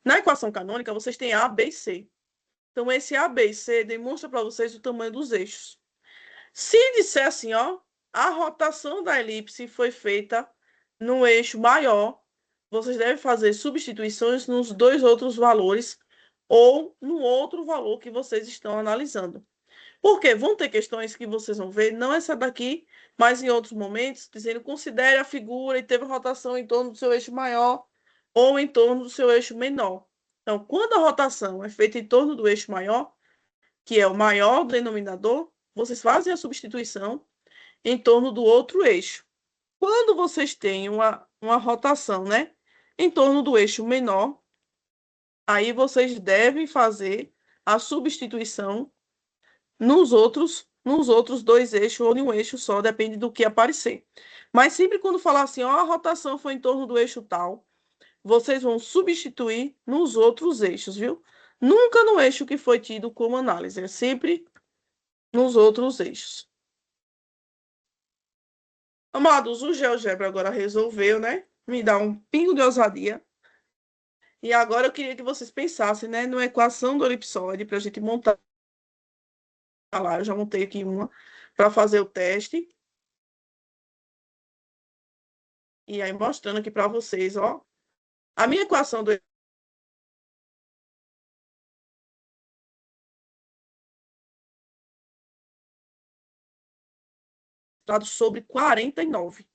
[SPEAKER 1] Na equação canônica, vocês têm A, B e C. Então, esse A, B e C demonstra para vocês o tamanho dos eixos. Se disser assim, ó, a rotação da elipse foi feita no eixo maior, vocês devem fazer substituições nos dois outros valores ou no outro valor que vocês estão analisando. Porque vão ter questões que vocês vão ver, não essa daqui, mas em outros momentos, dizendo considere a figura e teve rotação em torno do seu eixo maior ou em torno do seu eixo menor. Então, quando a rotação é feita em torno do eixo maior, que é o maior denominador, vocês fazem a substituição em torno do outro eixo. Quando vocês têm uma rotação, né, em torno do eixo menor, aí vocês devem fazer a substituição nos outros dois eixos ou em um eixo só, depende do que aparecer. Mas sempre quando falar assim, ó, a rotação foi em torno do eixo tal, vocês vão substituir nos outros eixos, viu? Nunca no eixo que foi tido como análise, é sempre nos outros eixos. Amados, o GeoGebra agora resolveu, né? Me dar um pingo de ousadia. E agora eu queria que vocês pensassem, né, numa equação do elipsoide para a gente montar lá. Eu já montei aqui uma para fazer o teste. E aí mostrando aqui para vocês, ó. A minha equação do resultado sobre 49.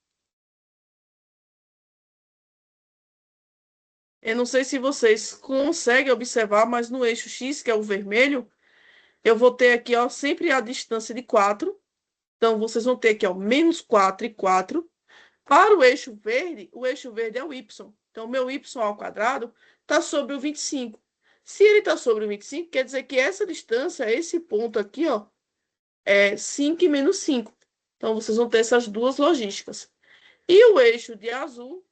[SPEAKER 1] Eu não sei se vocês conseguem observar, mas no eixo X, que é o vermelho, eu vou ter aqui, ó, sempre a distância de 4. Então, vocês vão ter aqui, ó, menos 4 e 4. Para o eixo verde é o y. Então, o meu y ao quadrado está sobre o 25. Se ele está sobre o 25, quer dizer que essa distância, esse ponto aqui, ó, é 5 e menos 5. Então, vocês vão ter essas duas logísticas. E o eixo de azul,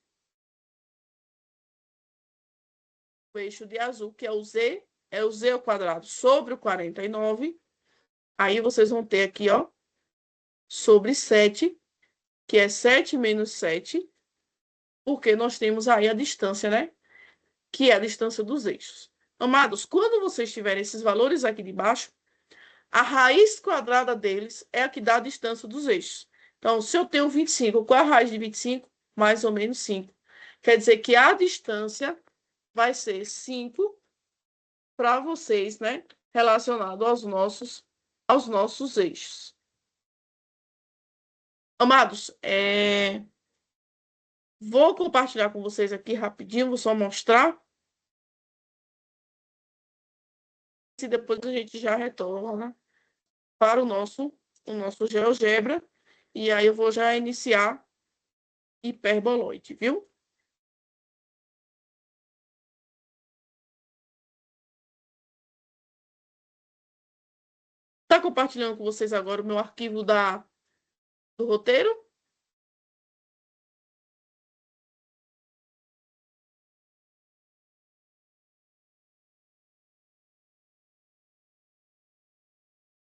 [SPEAKER 1] que é o z ao quadrado sobre o 49. Aí vocês vão ter aqui, ó, sobre 7, que é 7 menos 7, porque nós temos aí a distância, né? Que é a distância dos eixos. Amados, quando vocês tiverem esses valores aqui de baixo, a raiz quadrada deles é a que dá a distância dos eixos. Então, se eu tenho 25, qual é a raiz de 25? Mais ou menos 5. Quer dizer que a distância vai ser 5 para vocês, né? Relacionado aos nossos eixos. Amados, vou compartilhar com vocês aqui rapidinho, vou só mostrar. E depois a gente já retorna para o nosso GeoGebra. E aí eu vou já iniciar hiperboloide, viu? Tá compartilhando com vocês agora o meu arquivo do roteiro?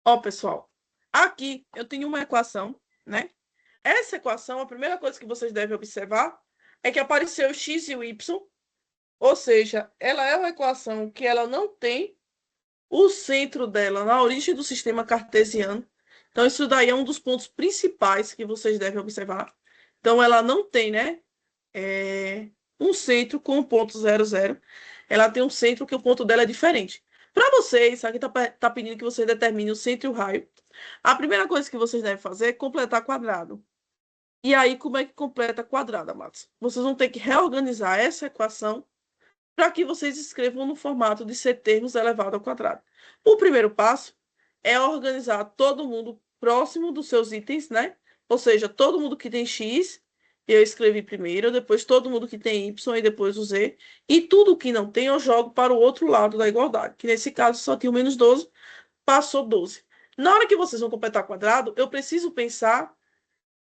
[SPEAKER 1] Ó, pessoal, aqui eu tenho uma equação, né? Essa equação, a primeira coisa que vocês devem observar é que apareceu o x e o y, ou seja, ela é uma equação que ela não tem o centro dela na origem do sistema cartesiano. Então, isso daí é um dos pontos principais que vocês devem observar. Então, ela não tem, né, um centro com o ponto 00. Ela tem um centro que o ponto dela é diferente. Para vocês, aqui está pedindo que vocês determinem o centro e o raio. A primeira coisa que vocês devem fazer é completar quadrado. E aí, como é que completa quadrado, amados? Vocês vão ter que reorganizar essa equação para que vocês escrevam no formato de C termos elevado ao quadrado. O primeiro passo é organizar todo mundo próximo dos seus itens, né? Ou seja, todo mundo que tem X, eu escrevi primeiro, depois todo mundo que tem Y e depois o Z. E tudo que não tem, eu jogo para o outro lado da igualdade, que nesse caso só tinha o menos 12, passou 12. Na hora que vocês vão completar quadrado, eu preciso pensar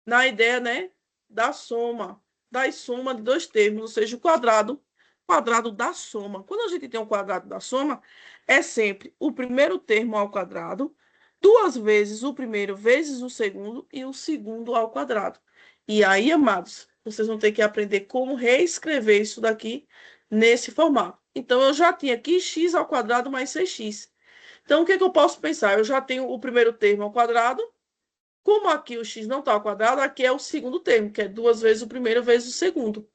[SPEAKER 1] na ideia, né, da soma de dois termos, ou seja, o quadrado da soma. Quando a gente tem um quadrado da soma, é sempre o primeiro termo ao quadrado, duas vezes o primeiro vezes o segundo e o segundo ao quadrado. E aí, amados, vocês vão ter que aprender como reescrever isso daqui nesse formato. Então, eu já tinha aqui x ao quadrado mais 6x. Então, o que eu posso pensar? Eu já tenho o primeiro termo ao quadrado. Como aqui o x não está ao quadrado, aqui é o segundo termo, que é duas vezes o primeiro vezes o segundo.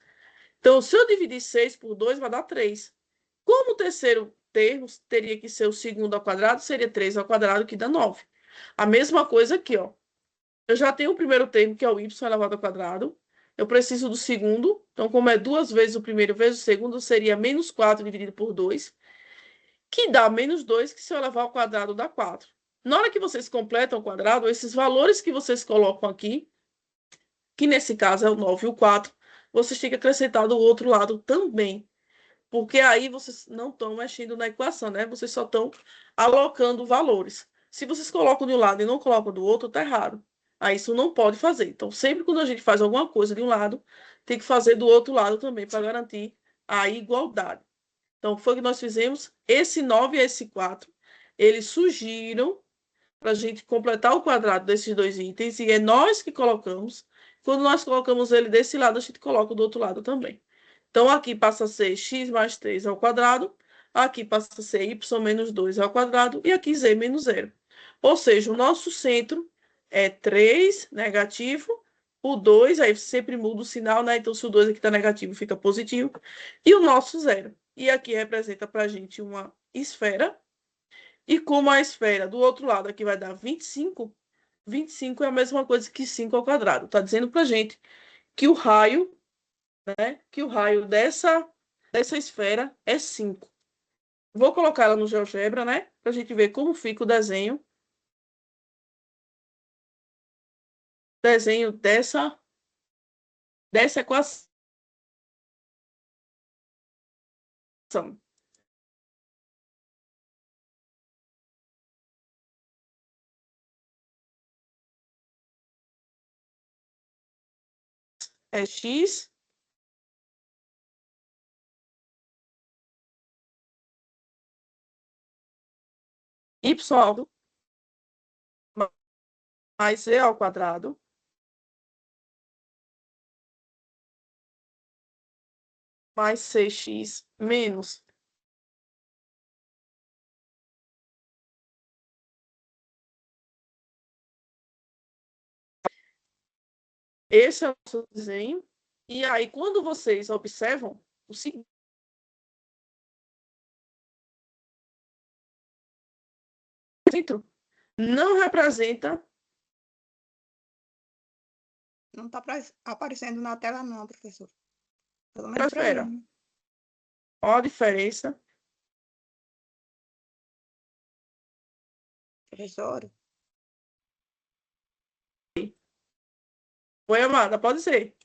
[SPEAKER 1] Então, se eu dividir 6 por 2, vai dar 3. Como o terceiro termos teria que ser o segundo ao quadrado, seria 3 ao quadrado, que dá 9. A mesma coisa aqui, ó. Eu já tenho o primeiro termo, que é o y elevado ao quadrado. Eu preciso do segundo. Então, como é 2 vezes o primeiro vezes o segundo, seria menos 4 dividido por 2, que dá menos 2, que se eu elevar ao quadrado dá 4. Na hora que vocês completam o quadrado, esses valores que vocês colocam aqui, que nesse caso é o 9 e o 4, vocês têm que acrescentar do outro lado também. Porque aí vocês não estão mexendo na equação, né? Vocês só estão alocando valores. Se vocês colocam de um lado e não colocam do outro, tá errado. Aí isso não pode fazer. Então, sempre quando a gente faz alguma coisa de um lado, tem que fazer do outro lado também, para garantir a igualdade. Então, foi o que nós fizemos. Esse 9 e esse 4, eles surgiram para a gente completar o quadrado desses dois itens, e é nós que colocamos. Quando nós colocamos ele desse lado, a gente coloca do outro lado também. Então, aqui passa a ser x mais 3 ao quadrado, aqui passa a ser y menos 2 ao quadrado, e aqui z menos 0. Ou seja, o nosso centro é 3 negativo, o 2, aí sempre muda o sinal, né? Então, se o 2 aqui está negativo, fica positivo, e o nosso 0. E aqui representa para a gente uma esfera, e como a esfera do outro lado aqui vai dar 25, 25 é a mesma coisa que 5 ao quadrado. Está dizendo para a gente que o raio, né, que o raio dessa esfera é 5. Vou colocar ela no GeoGebra, né, para a gente ver como fica o desenho. Desenho dessa equação. É x y mais z ao quadrado mais 6x menos esse é o nosso desenho. E aí, quando vocês observam o seguinte, centro não representa.
[SPEAKER 2] Não está aparecendo na tela, não, professor. Pelo menos
[SPEAKER 1] Mas
[SPEAKER 2] para
[SPEAKER 1] espera.
[SPEAKER 2] mim.
[SPEAKER 1] Olha a diferença.
[SPEAKER 2] Professor,
[SPEAKER 1] Oi, amada, pode ser.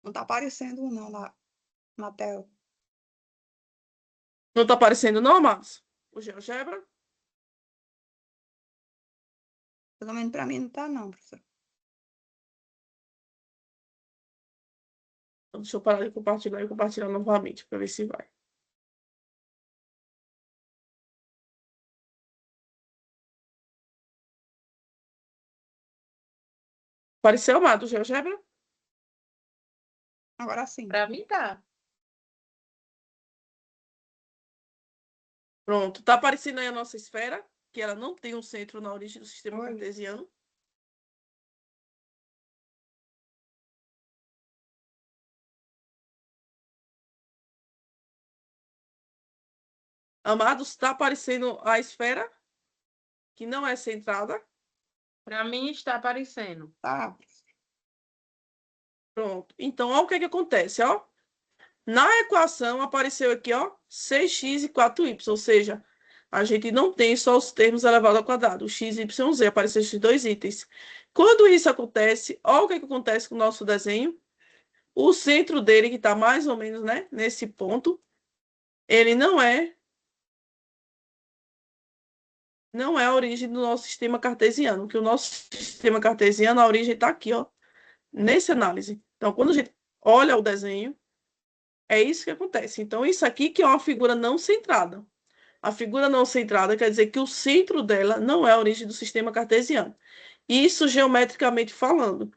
[SPEAKER 2] não está aparecendo, não, na tela.
[SPEAKER 1] Não está aparecendo, não, amados? O GeoGebra?
[SPEAKER 2] Pelo menos para mim não está, não, professor.
[SPEAKER 1] Então, deixa eu parar de compartilhar e compartilhar novamente para ver se vai. Apareceu, amado, o GeoGebra?
[SPEAKER 2] Agora sim.
[SPEAKER 6] Para mim tá.
[SPEAKER 1] Pronto. Está aparecendo aí a nossa esfera, que ela não tem um centro na origem do sistema
[SPEAKER 2] Oi.
[SPEAKER 1] cartesiano. Amados, está aparecendo a esfera, que não é centrada.
[SPEAKER 6] Para mim está aparecendo.
[SPEAKER 2] Tá.
[SPEAKER 1] Pronto. Então, olha o que é que acontece, ó. Na equação apareceu aqui, ó, 6x e 4y, ou seja, a gente não tem só os termos elevados ao quadrado, o x, y, z, apareceu esses dois itens. Quando isso acontece, olha o que acontece com o nosso desenho. O centro dele, que está mais ou menos, né, nesse ponto, ele não é a origem do nosso sistema cartesiano, porque o nosso sistema cartesiano, a origem está aqui, ó, nessa análise. Então, quando a gente olha o desenho, é isso que acontece. Então, isso aqui que é uma figura não centrada. A figura não centrada quer dizer que o centro dela não é a origem do sistema cartesiano. Isso geometricamente falando.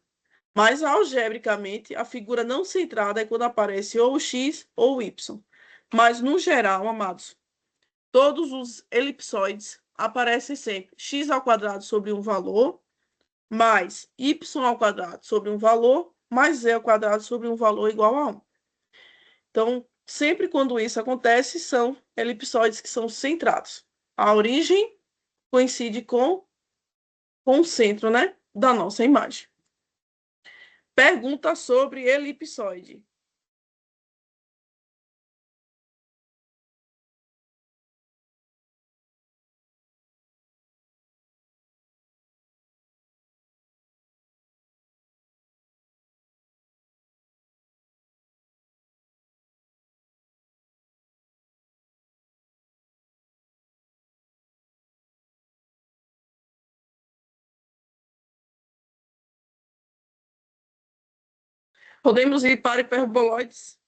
[SPEAKER 1] Mas, algebricamente, a figura não centrada é quando aparece ou o x ou o y. Mas, no geral, amados, todos os elipsoides aparecem sempre x ao quadrado sobre um valor, mais y ao quadrado sobre um valor, mais z ao quadrado sobre um valor igual a 1. Então, sempre quando isso acontece, são elipsóides que são centrados. A origem coincide com o centro, né, da nossa imagem. Pergunta sobre elipsoide. Podemos ir para hiperboloides.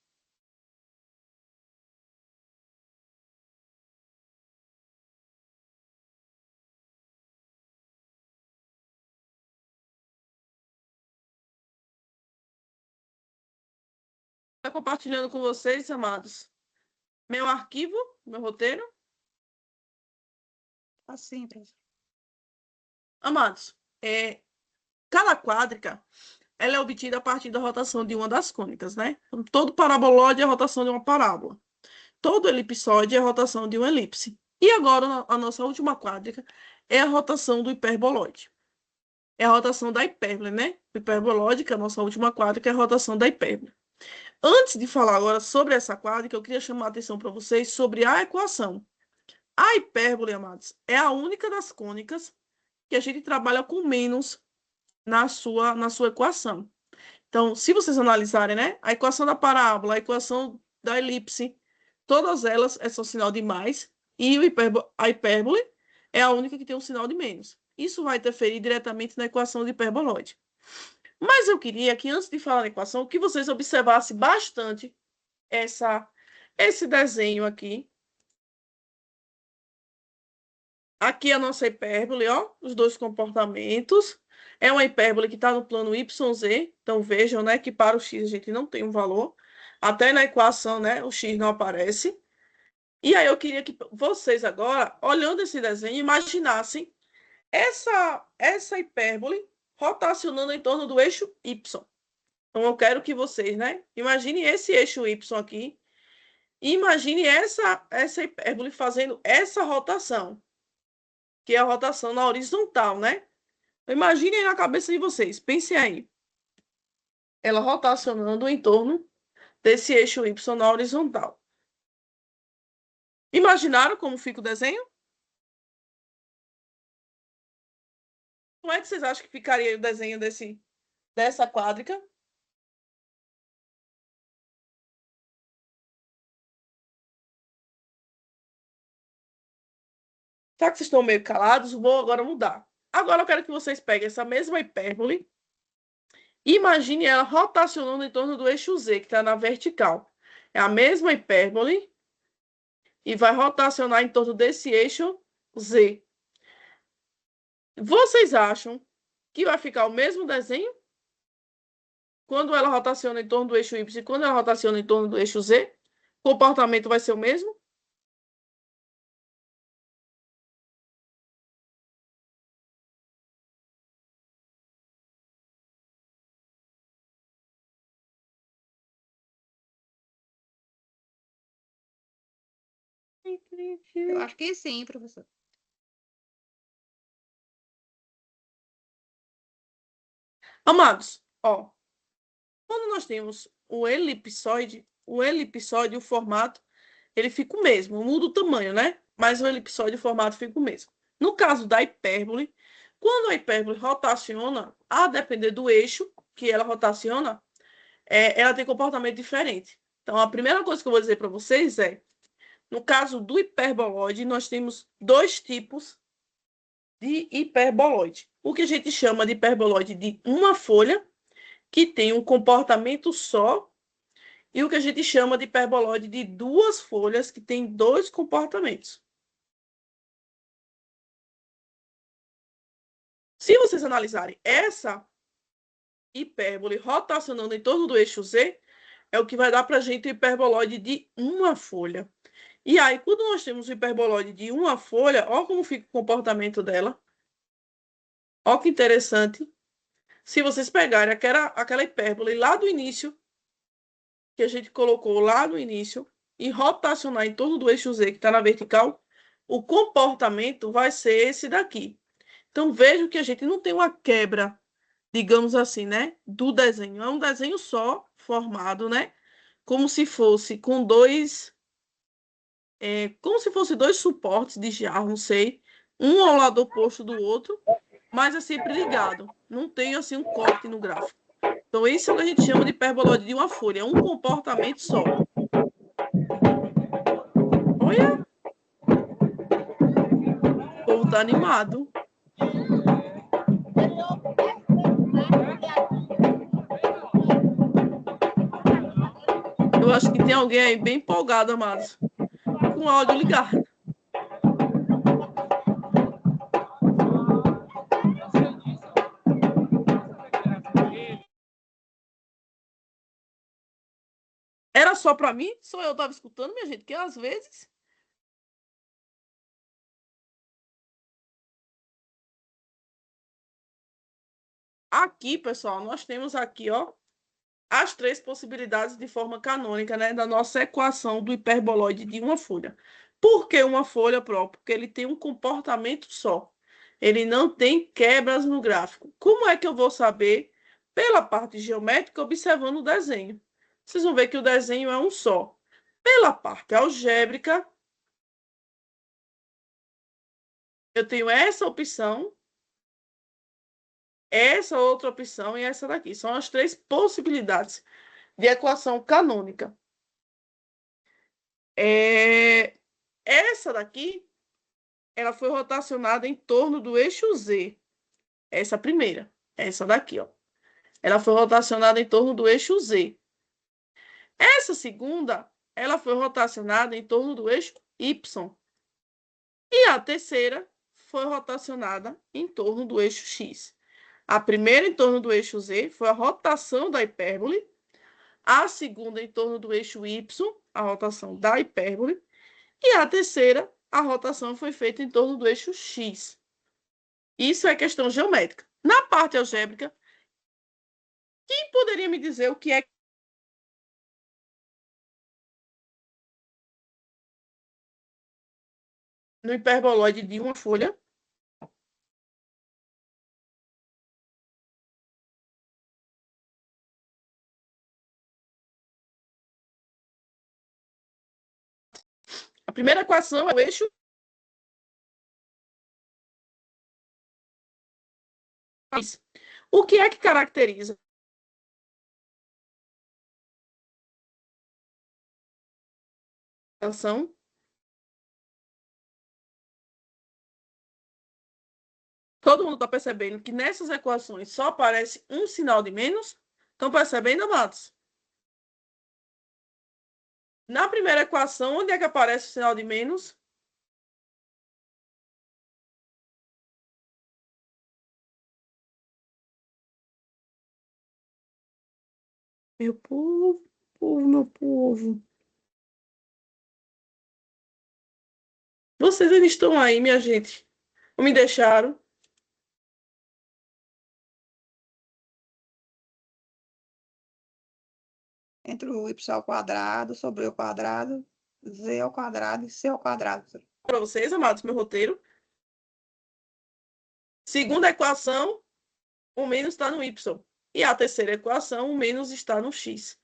[SPEAKER 1] Estou compartilhando com vocês, amados, meu arquivo, meu roteiro.
[SPEAKER 2] Assim, professor.
[SPEAKER 1] Amados, cada quádrica ela é obtida a partir da rotação de uma das cônicas, né? Então, todo parabolóide é a rotação de uma parábola. Todo elipsóide é a rotação de uma elipse. E agora, a nossa última quádrica é a rotação do hiperboloide. É a rotação da hipérbole, né? O hiperbolóide, que é a nossa última quádrica, é a rotação da hipérbole. Antes de falar agora sobre essa quádrica, eu queria chamar a atenção para vocês sobre a equação. A hipérbole, amados, é a única das cônicas que a gente trabalha com menos na sua equação. Então, se vocês analisarem, né, a equação da parábola, a equação da elipse, todas elas é só sinal de mais, e a hipérbole é a única que tem um sinal de menos. Isso vai interferir diretamente na equação de hiperboloide. Mas eu queria que, antes de falar na equação, que vocês observassem bastante esse desenho aqui. Aqui é a nossa hipérbole, ó, os dois comportamentos. É uma hipérbole que está no plano YZ. Então, vejam, né, que para o x a gente não tem um valor. Até na equação, né, o x não aparece. E aí eu queria que vocês agora, olhando esse desenho, imaginassem essa hipérbole rotacionando em torno do eixo Y. Então, eu quero que vocês, né, imaginem esse eixo Y aqui. E imagine essa hipérbole fazendo essa rotação, que é a rotação na horizontal, né? Imaginem na cabeça de vocês, pensem aí. Ela rotacionando em torno desse eixo Y na horizontal. Imaginaram como fica o desenho? Como é que vocês acham que ficaria o desenho dessa quádrica? Já que vocês estão meio calados, vou agora mudar. Agora eu quero que vocês peguem essa mesma hipérbole e imaginem ela rotacionando em torno do eixo Z, que está na vertical. É a mesma hipérbole e vai rotacionar em torno desse eixo Z. Vocês acham que vai ficar o mesmo desenho quando ela rotaciona em torno do eixo Y e quando ela rotaciona em torno do eixo Z? O comportamento vai ser o mesmo?
[SPEAKER 2] Eu acho que sim, professor.
[SPEAKER 1] Amados, ó, quando nós temos o elipsoide, o formato, ele fica o mesmo, muda o tamanho, né? Mas o elipsoide, o formato fica o mesmo. No caso da hipérbole, quando a hipérbole rotaciona, a depender do eixo que ela rotaciona, ela tem comportamento diferente. Então, a primeira coisa que eu vou dizer para vocês é, no caso do hiperboloide, nós temos dois tipos de hiperboloide. O que a gente chama de hiperboloide de uma folha, que tem um comportamento só, e o que a gente chama de hiperboloide de duas folhas, que tem dois comportamentos. Se vocês analisarem essa hipérbole rotacionando em torno do eixo Z, é o que vai dar para a gente o hiperboloide de uma folha. E aí, quando nós temos o hiperboloide de uma folha, olha como fica o comportamento dela. Olha que interessante. Se vocês pegarem aquela hipérbole lá do início, que a gente colocou lá no início e rotacionar em torno do eixo Z, que está na vertical, o comportamento vai ser esse daqui. Então, vejam que a gente não tem uma quebra, digamos assim, né, do desenho. É um desenho só, formado, né, como se fosse com como se fosse dois suportes de jarro, não sei, um ao lado oposto do outro, mas é sempre ligado. Não tem, assim, um corte no gráfico. Então, isso é o que a gente chama de hiperboloide de uma folha. É um comportamento só. Olha! O povo tá animado. Eu acho que tem alguém aí bem empolgado, amados, com o áudio ligado. Era só para mim? Só eu estava escutando, minha gente, que às vezes... Aqui, pessoal, nós temos aqui, ó, as três possibilidades de forma canônica, né, da nossa equação do hiperboloide de uma folha. Por que uma folha, própria? Porque ele tem um comportamento só. Ele não tem quebras no gráfico. Como é que eu vou saber? Pela parte geométrica, observando o desenho. Vocês vão ver que o desenho é um só. Pela parte algébrica, eu tenho essa opção, essa outra opção e essa daqui. São as três possibilidades de equação canônica. Essa daqui, ela foi rotacionada em torno do eixo Z. Essa primeira, essa daqui, ó. Ela foi rotacionada em torno do eixo Z. Essa segunda, ela foi rotacionada em torno do eixo Y. E a terceira foi rotacionada em torno do eixo X. A primeira em torno do eixo Z foi a rotação da hipérbole. A segunda em torno do eixo Y, a rotação da hipérbole. E a terceira, a rotação foi feita em torno do eixo X. Isso é questão geométrica. Na parte algébrica, quem poderia me dizer o que é no hiperboloide de uma folha? A primeira equação é o eixo X. O que é que caracteriza? Atenção. Todo mundo está percebendo que nessas equações só aparece um sinal de menos? Estão percebendo, amados? Na primeira equação, onde é que aparece o sinal de menos? Meu povo, meu povo. Vocês ainda estão aí, minha gente? Não me deixaram?
[SPEAKER 2] Entre o y ao quadrado, sobre o quadrado, z ao quadrado e c ao quadrado.
[SPEAKER 1] Para vocês, amados, meu roteiro. Segunda equação, o menos está no y. E a terceira equação, o menos está no x.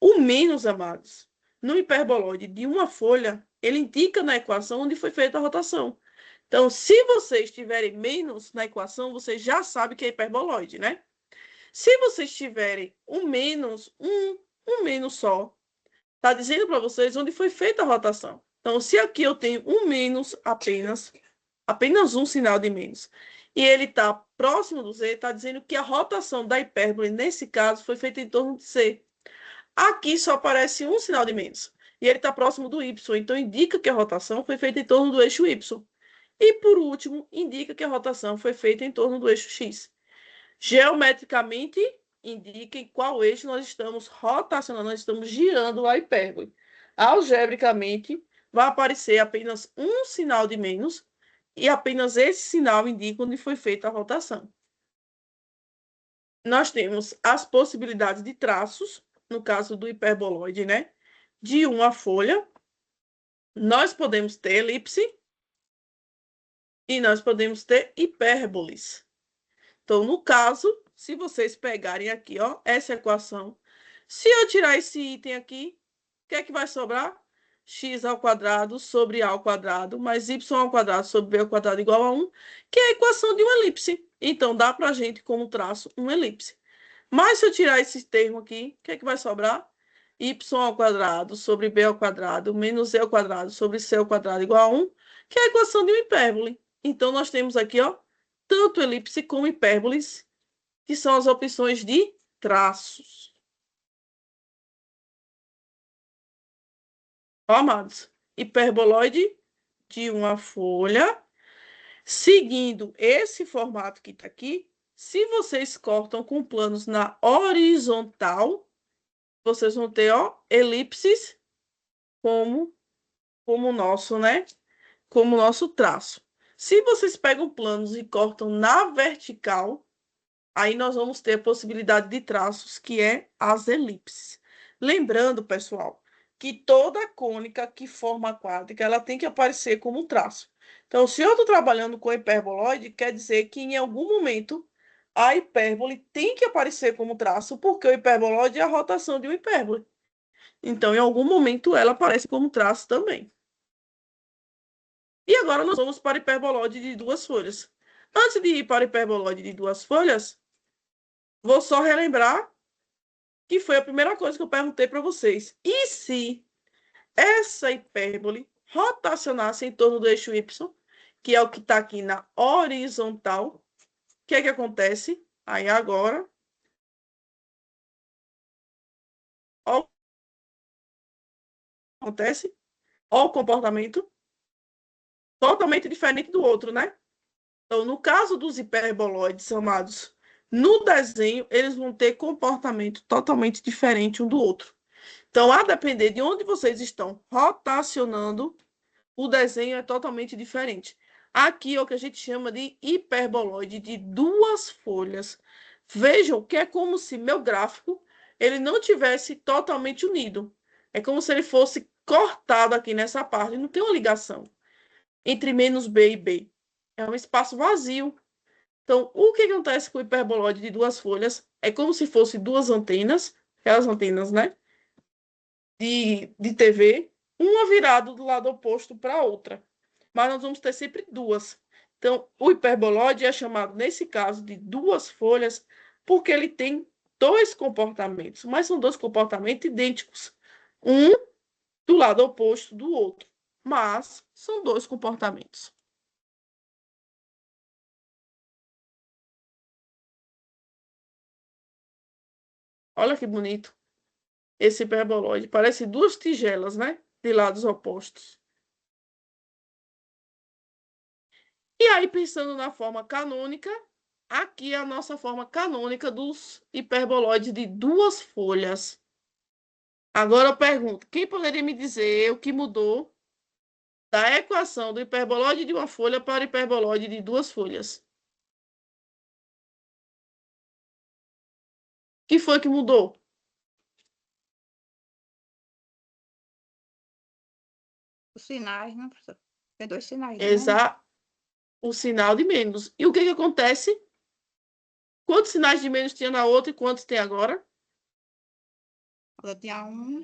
[SPEAKER 1] O menos, amados, no hiperboloide de uma folha, ele indica na equação onde foi feita a rotação. Então, se vocês tiverem menos na equação, vocês já sabem que é hiperboloide, né? Se vocês tiverem um menos só, está dizendo para vocês onde foi feita a rotação. Então, se aqui eu tenho um menos apenas um sinal de menos, e ele está próximo do Z, está dizendo que a rotação da hipérbole, nesse caso, foi feita em torno de C. Aqui só aparece um sinal de menos, e ele está próximo do Y, então indica que a rotação foi feita em torno do eixo Y. E, por último, indica que a rotação foi feita em torno do eixo X. Geometricamente, indica em qual eixo nós estamos rotacionando, nós estamos girando a hipérbole. Algebricamente, vai aparecer apenas um sinal de menos, e apenas esse sinal indica onde foi feita a rotação. Nós temos as possibilidades de traços, no caso do hiperboloide, né? De uma folha, nós podemos ter elipse e nós podemos ter hipérboles. Então, no caso, se vocês pegarem aqui, ó, essa equação, se eu tirar esse item aqui, o que é que vai sobrar? X ao quadrado sobre A ao quadrado, mais Y ao quadrado sobre B ao quadrado igual a 1, que é a equação de uma elipse. Então, dá para a gente, como traço, uma elipse. Mas se eu tirar esse termo aqui, o que é que vai sobrar? Y ao quadrado sobre B ao quadrado menos E ao quadrado sobre C ao quadrado igual a 1, que é a equação de uma hipérbole. Então, nós temos aqui, ó, tanto elipse como hipérboles, que são as opções de traços. Ó, amados, hiperboloide de uma folha, seguindo esse formato que está aqui, se vocês cortam com planos na horizontal, vocês vão ter, ó, elipses como o nosso, né? Como o nosso traço. Se vocês pegam planos e cortam na vertical, aí nós vamos ter a possibilidade de traços, que é as elipses. Lembrando, pessoal, que toda cônica que forma a quádrica, ela tem que aparecer como um traço. Então, se eu estou trabalhando com hiperboloide, quer dizer que em algum momento a hipérbole tem que aparecer como traço, porque o hiperboloide é a rotação de uma hipérbole. Então, em algum momento, ela aparece como traço também. E agora nós vamos para hiperboloide de duas folhas. Antes de ir para hiperboloide de duas folhas, vou só relembrar que foi a primeira coisa que eu perguntei para vocês. E se essa hipérbole rotacionasse em torno do eixo Y, que é o que está aqui na horizontal, o que é que acontece? Aí agora, ó, acontece, ó, o comportamento totalmente diferente do outro, né? Então, no caso dos hiperboloides, amados, no desenho, eles vão ter comportamento totalmente diferente um do outro. Então, a depender de onde vocês estão rotacionando, o desenho é totalmente diferente. Aqui é o que a gente chama de hiperboloide de duas folhas. Vejam que é como se meu gráfico ele não tivesse totalmente unido. É como se ele fosse cortado aqui nessa parte, não tem uma ligação entre menos B e B. É um espaço vazio. Então, o que acontece com o hiperboloide de duas folhas? É como se fosse duas antenas, aquelas antenas, né? De TV, uma virada do lado oposto para a outra. Mas nós vamos ter sempre duas. Então, o hiperboloide é chamado, nesse caso, de duas folhas, porque ele tem dois comportamentos, mas são dois comportamentos idênticos. Um do lado oposto do outro, mas são dois comportamentos. Olha que bonito. Esse hiperboloide parece duas tigelas, né? De lados opostos. E aí, pensando na forma canônica, aqui é a nossa forma canônica dos hiperboloides de duas folhas. Agora eu pergunto, quem poderia me dizer o que mudou da equação do hiperboloide de uma folha para o hiperboloide de duas folhas? O que foi que mudou?
[SPEAKER 2] Os sinais, né, professor? Tem dois sinais, né?
[SPEAKER 1] Exato. O sinal de menos. E o que acontece? Quantos sinais de menos tinha na outra e quantos tem agora?
[SPEAKER 2] Ela tinha um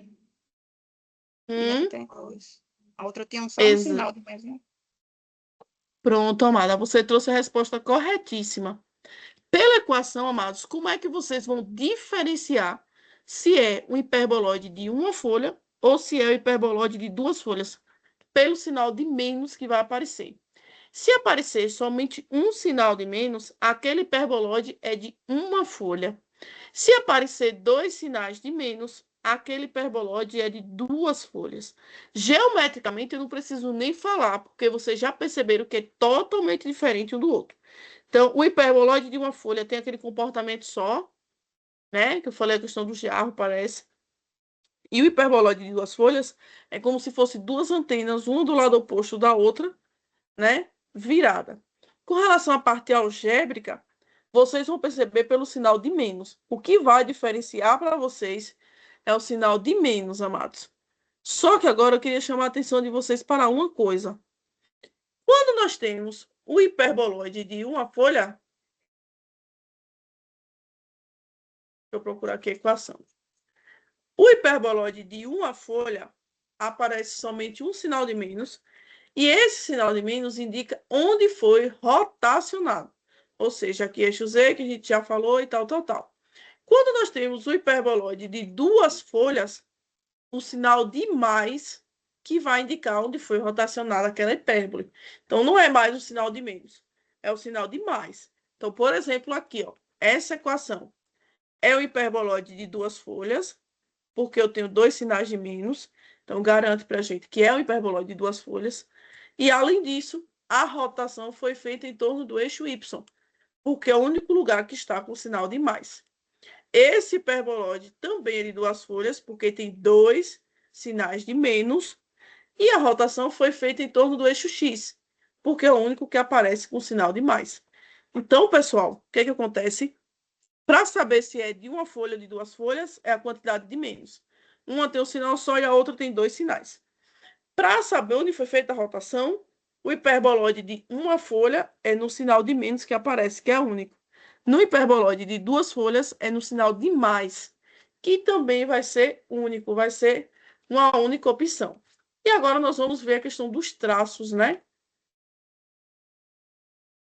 [SPEAKER 2] e
[SPEAKER 1] Um.
[SPEAKER 2] aqui tem dois. A outra tinha só um sinal de menos, né?
[SPEAKER 1] Pronto, amada. Você trouxe a resposta corretíssima. Pela equação, amados, como é que vocês vão diferenciar se é um hiperboloide de uma folha ou se é o hiperboloide de duas folhas? Pelo sinal de menos que vai aparecer. Se aparecer somente um sinal de menos, aquele hiperboloide é de uma folha. Se aparecer dois sinais de menos, aquele hiperboloide é de duas folhas. Geometricamente, eu não preciso nem falar, porque vocês já perceberam que é totalmente diferente um do outro. Então, o hiperboloide de uma folha tem aquele comportamento só, né? Que eu falei a questão do jarro, parece. E o hiperboloide de duas folhas é como se fosse duas antenas, uma do lado oposto da outra, né? Virada. Com relação à parte algébrica, vocês vão perceber pelo sinal de menos. O que vai diferenciar para vocês é o sinal de menos, amados. Só que agora eu queria chamar a atenção de vocês para uma coisa. Quando nós temos o hiperboloide de uma folha, deixa eu procurar aqui a equação. O hiperboloide de uma folha aparece somente um sinal de menos, e esse sinal de menos indica onde foi rotacionado. Ou seja, aqui eixo Z, que a gente já falou, e tal. Quando nós temos o hiperboloide de duas folhas, o sinal de mais que vai indicar onde foi rotacionada aquela hipérbole. Então, não é mais o sinal de menos, é o sinal de mais. Então, por exemplo, aqui, ó, essa equação é o hiperboloide de duas folhas, porque eu tenho dois sinais de menos, então garante para a gente que é o hiperboloide de duas folhas. E, além disso, a rotação foi feita em torno do eixo Y, porque é o único lugar que está com o sinal de mais. Esse hiperboloide também é de duas folhas, porque tem dois sinais de menos, e a rotação foi feita em torno do eixo X, porque é o único que aparece com o sinal de mais. Então, pessoal, o que acontece? Para saber se é de uma folha ou de duas folhas, é a quantidade de menos. Uma tem um sinal só e a outra tem dois sinais. Para saber onde foi feita a rotação, o hiperboloide de uma folha é no sinal de menos que aparece, que é único. No hiperboloide de duas folhas é no sinal de mais, que também vai ser único, vai ser uma única opção. E agora nós vamos ver a questão dos traços, né?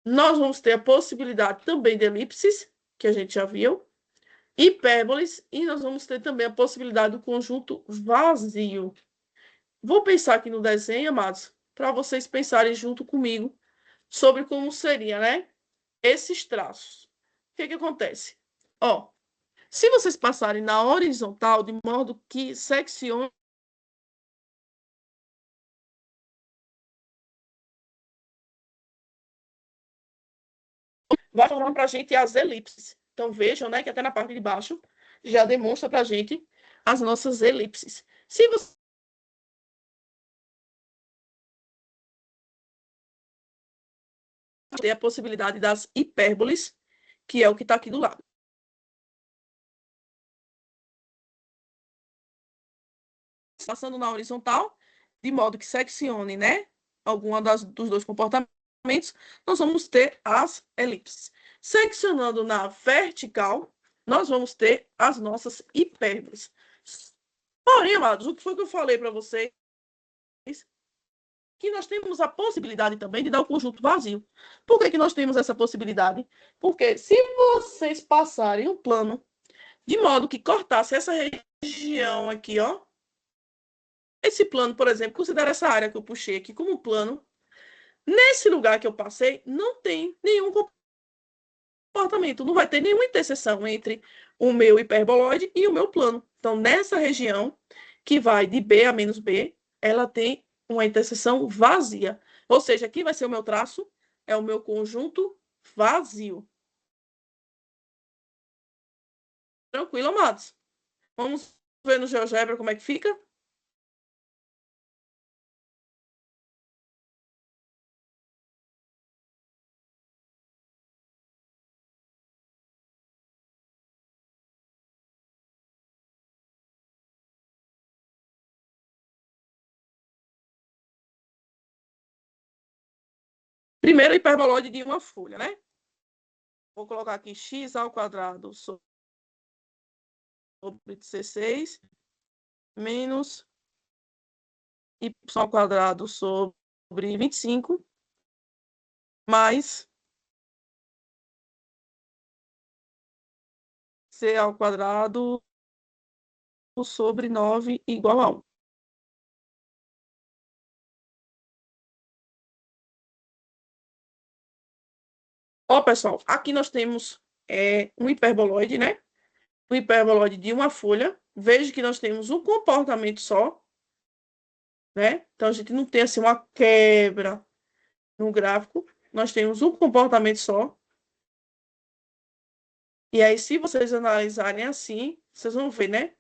[SPEAKER 1] Nós vamos ter a possibilidade também de elipses, que a gente já viu, hipérboles, e nós vamos ter também a possibilidade do conjunto vazio. Vou pensar aqui no desenho, amados, para vocês pensarem junto comigo sobre como seria, né? Esses traços. O que acontece? Ó, se vocês passarem na horizontal, de modo que seccione vai formar para a gente as elipses. Então, vejam, né, que até na parte de baixo já demonstra para a gente as nossas elipses. Se você tem a possibilidade das hipérboles, que é o que está aqui do lado. Passando na horizontal, de modo que seccione, né, alguma dos dois comportamentos, nós vamos ter as elipses. Seccionando na vertical, nós vamos ter as nossas hipérboles. Porém, amados, o que foi que eu falei para vocês? Que nós temos a possibilidade também de dar o conjunto vazio. Por que nós temos essa possibilidade? Porque se vocês passarem um plano de modo que cortasse essa região aqui, ó, esse plano, por exemplo, considera essa área que eu puxei aqui como um plano. Nesse lugar que eu passei, não tem nenhum comportamento, não vai ter nenhuma interseção entre o meu hiperboloide e o meu plano. Então, nessa região, que vai de B a menos B, ela tem uma interseção vazia. Ou seja, aqui vai ser o meu traço, é o meu conjunto vazio. Tranquilo, amados? Vamos ver no GeoGebra como é que fica? Primeiro, o hiperboloide de uma folha, né? Vou colocar aqui x ao quadrado sobre 16 menos y ao quadrado sobre 25 mais c ao quadrado sobre 9 igual a 1. Ó, pessoal, aqui nós temos um hiperboloide, né? Um hiperboloide de uma folha. Veja que nós temos um comportamento só, né? Então, a gente não tem assim uma quebra no gráfico. Nós temos um comportamento só. E aí, se vocês analisarem assim, vocês vão ver, né?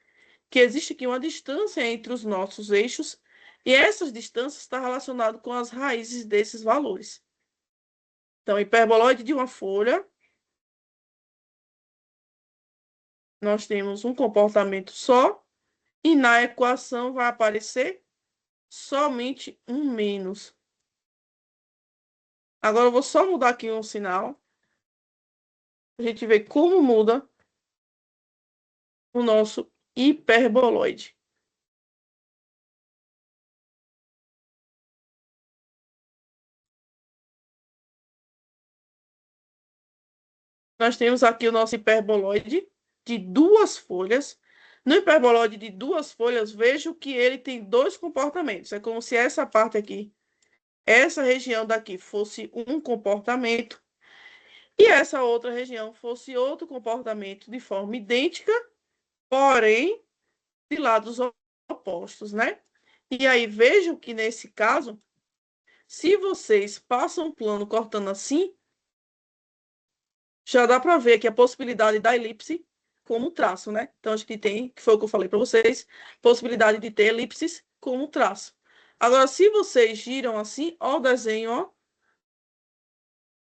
[SPEAKER 1] Que existe aqui uma distância entre os nossos eixos. E essas distâncias estão relacionadas com as raízes desses valores. Então, hiperboloide de uma folha, nós temos um comportamento só, E na equação vai aparecer somente um menos. Agora eu vou só mudar aqui um sinal. A gente vê como muda o nosso hiperboloide. Nós temos aqui o nosso hiperboloide de duas folhas. No hiperboloide de duas folhas, vejo que ele tem dois comportamentos. É como se essa parte aqui, essa região daqui, fosse um comportamento e essa outra região fosse outro comportamento de forma idêntica, porém de lados opostos, né? E aí vejam que nesse caso, se vocês passam um plano cortando assim, já dá para ver aqui a possibilidade da elipse como traço, né? Então a gente tem, que foi o que eu falei para vocês, possibilidade de ter elipses como traço. Agora, se vocês giram assim, ó o desenho, ó,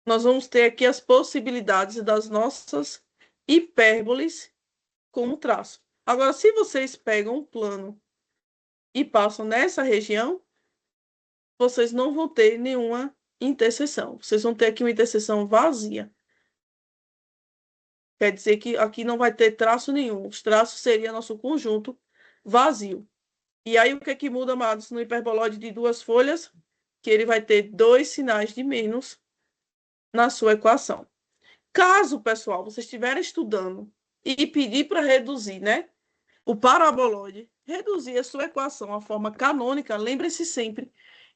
[SPEAKER 1] nós vamos ter aqui as possibilidades das nossas hipérboles como traço. Agora, se vocês pegam um plano e passam nessa região, vocês não vão ter nenhuma interseção. Vocês vão ter aqui uma interseção vazia. Quer dizer que aqui não vai ter traço nenhum. Os traços seria nosso conjunto vazio. E aí, o que é que muda, amados, no hiperboloide de duas folhas? Que ele vai ter dois sinais de menos na sua equação. Caso, pessoal, vocês estiverem estudando e pedir para reduzir, né, o paraboloide, reduzir a sua equação à forma canônica, lembre-se sempre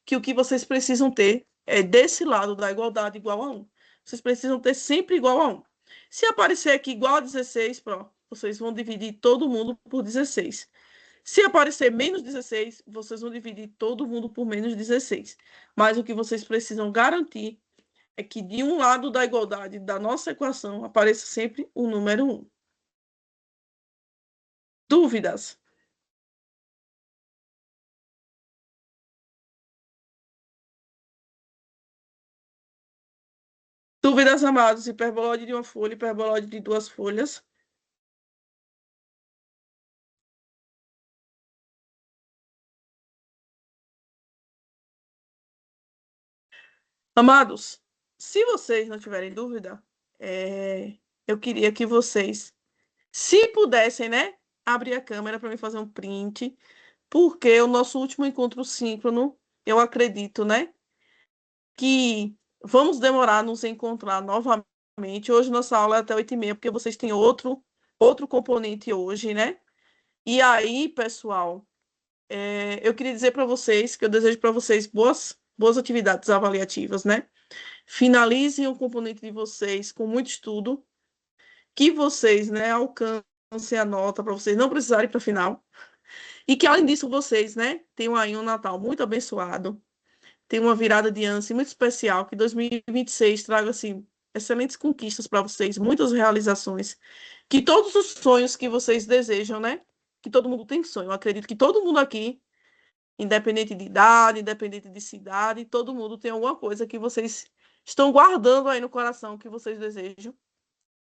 [SPEAKER 1] que o que vocês precisam ter é desse lado da igualdade igual a 1. Vocês precisam ter sempre igual a 1. Se aparecer aqui igual a 16, pronto, vocês vão dividir todo mundo por 16. Se aparecer menos 16, vocês vão dividir todo mundo por menos 16. Mas o que vocês precisam garantir é que de um lado da igualdade da nossa equação apareça sempre o número 1. Dúvidas? Dúvidas, amados? Hiperboloide de uma folha, hiperboloide de duas folhas. Amados, se vocês não tiverem dúvida, eu queria que vocês, se pudessem, né, abrir a câmera para me fazer um print, porque o nosso último encontro síncrono, eu acredito, né, que vamos demorar a nos encontrar novamente. Hoje nossa aula é até 8h30, porque vocês têm outro componente hoje, né? E aí, pessoal, eu queria dizer para vocês que eu desejo para vocês boas atividades avaliativas, né? Finalizem o componente de vocês com muito estudo, que vocês, né, alcancem a nota para vocês não precisarem para a final. E que, além disso, vocês, né, tenham aí um Natal muito abençoado, tenham uma virada de ano assim, muito especial, que 2026 traga, assim, excelentes conquistas para vocês, muitas realizações, que todos os sonhos que vocês desejam, né, que todo mundo tem sonho, eu acredito que todo mundo aqui, independente de idade, independente de cidade, todo mundo tem alguma coisa que vocês estão guardando aí no coração, que vocês desejam.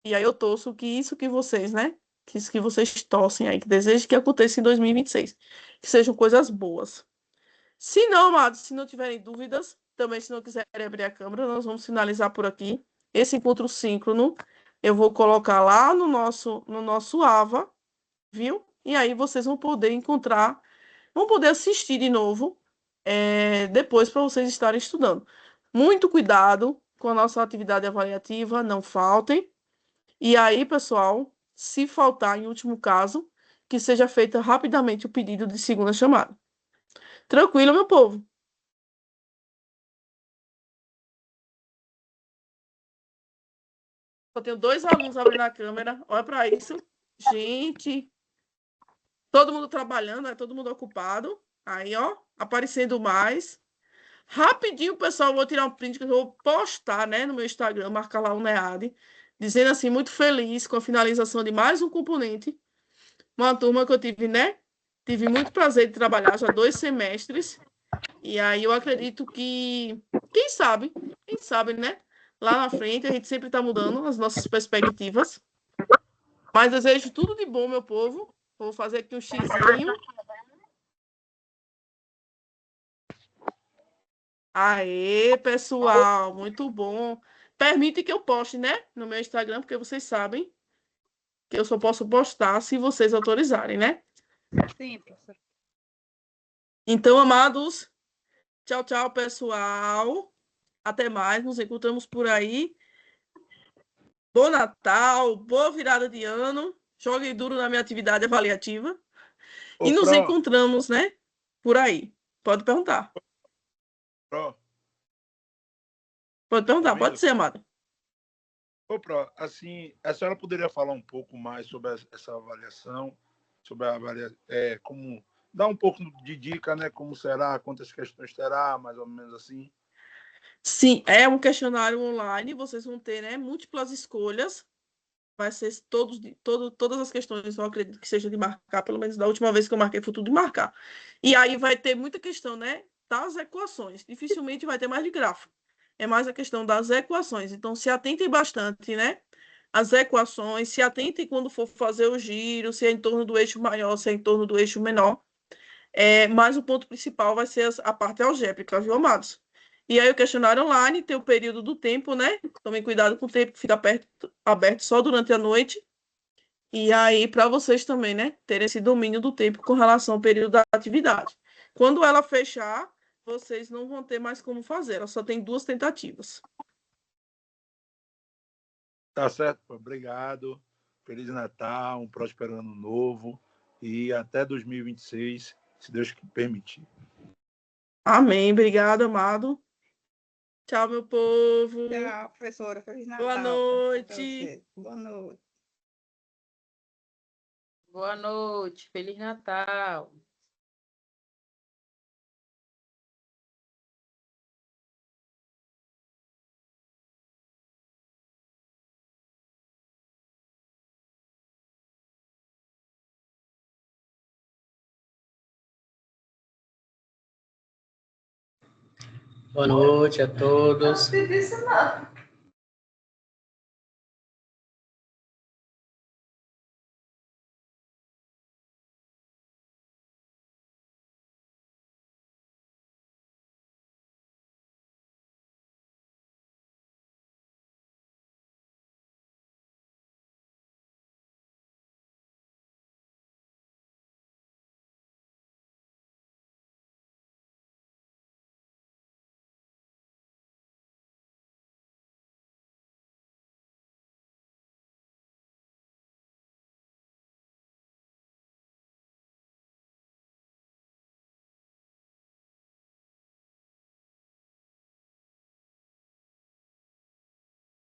[SPEAKER 1] E aí eu torço que isso que vocês, né, que isso que vocês torcem aí, que desejam que aconteça em 2026, que sejam coisas boas. Se não, amados, se não tiverem dúvidas, também se não quiserem abrir a câmera, nós vamos finalizar por aqui. Esse encontro síncrono eu vou colocar lá no nosso AVA, viu? E aí vocês vão poder encontrar, vão poder assistir de novo depois para vocês estarem estudando. Muito cuidado com a nossa atividade avaliativa, não faltem. E aí, pessoal, se faltar, em último caso, que seja feita rapidamente o pedido de segunda chamada. Tranquilo, meu povo? Só tenho 2 alunos abrindo a câmera. Olha para isso. Gente, todo mundo trabalhando, né? Todo mundo ocupado. Aí, ó, aparecendo mais. Rapidinho, pessoal, vou tirar um print que eu vou postar, né, no meu Instagram, marcar lá o NEAD, dizendo assim, muito feliz com a finalização de mais um componente. Uma turma que eu tive, né? Tive muito prazer de trabalhar já 2 semestres. E aí eu acredito que, quem sabe, né? Lá na frente a gente sempre está mudando as nossas perspectivas. Mas desejo tudo de bom, meu povo. Vou fazer aqui um xizinho. Aê, pessoal, muito bom. Permite que eu poste, né? No meu Instagram, porque vocês sabem que eu só posso postar se vocês autorizarem, né?
[SPEAKER 2] Sim, professora.
[SPEAKER 1] Então, amados, tchau, tchau, pessoal. Até mais, nos encontramos por aí. Bom Natal, boa virada de ano. Joguem duro na minha atividade avaliativa.
[SPEAKER 7] Ô,
[SPEAKER 1] E nos
[SPEAKER 7] Pro,
[SPEAKER 1] encontramos, né? Por aí. Pode perguntar.
[SPEAKER 7] Pro,
[SPEAKER 1] Pode
[SPEAKER 7] tá
[SPEAKER 1] perguntar, pode
[SPEAKER 7] ouvindo?
[SPEAKER 1] ser, amado.
[SPEAKER 7] Ô, Pro, assim, a senhora poderia falar um pouco mais sobre essa avaliação, sobre a avaliação, como dar um pouco de dica, né? Como será, quantas questões terá, mais ou menos assim.
[SPEAKER 1] Sim, é um questionário online. Vocês vão ter, né, múltiplas escolhas. Vai ser todas as questões, eu acredito que seja de marcar, pelo menos da última vez que eu marquei foi tudo de marcar. E aí vai ter muita questão, né, das equações. Dificilmente vai ter mais de gráfico. É mais a questão das equações. Então, se atentem bastante, né? As equações, se atentem quando for fazer o giro, se é em torno do eixo maior, se é em torno do eixo menor. Mas o ponto principal vai ser a parte algébrica, viu, amados? E aí o questionário online tem o período do tempo, né? Tomem cuidado com o tempo que fica aberto só durante a noite. E aí, para vocês também, né? Terem esse domínio do tempo com relação ao período da atividade. Quando ela fechar, vocês não vão ter mais como fazer. Ela só tem 2 tentativas.
[SPEAKER 7] Tá certo, Pro? Obrigado. Feliz Natal, um próspero ano novo e até 2026, se Deus permitir.
[SPEAKER 1] Amém. Obrigada, amado. Tchau, meu povo.
[SPEAKER 2] Tchau, professora. Feliz
[SPEAKER 1] Boa
[SPEAKER 2] Natal pra
[SPEAKER 1] noite.
[SPEAKER 2] você. Boa noite.
[SPEAKER 6] Boa noite, Feliz Natal.
[SPEAKER 8] Boa noite a todos.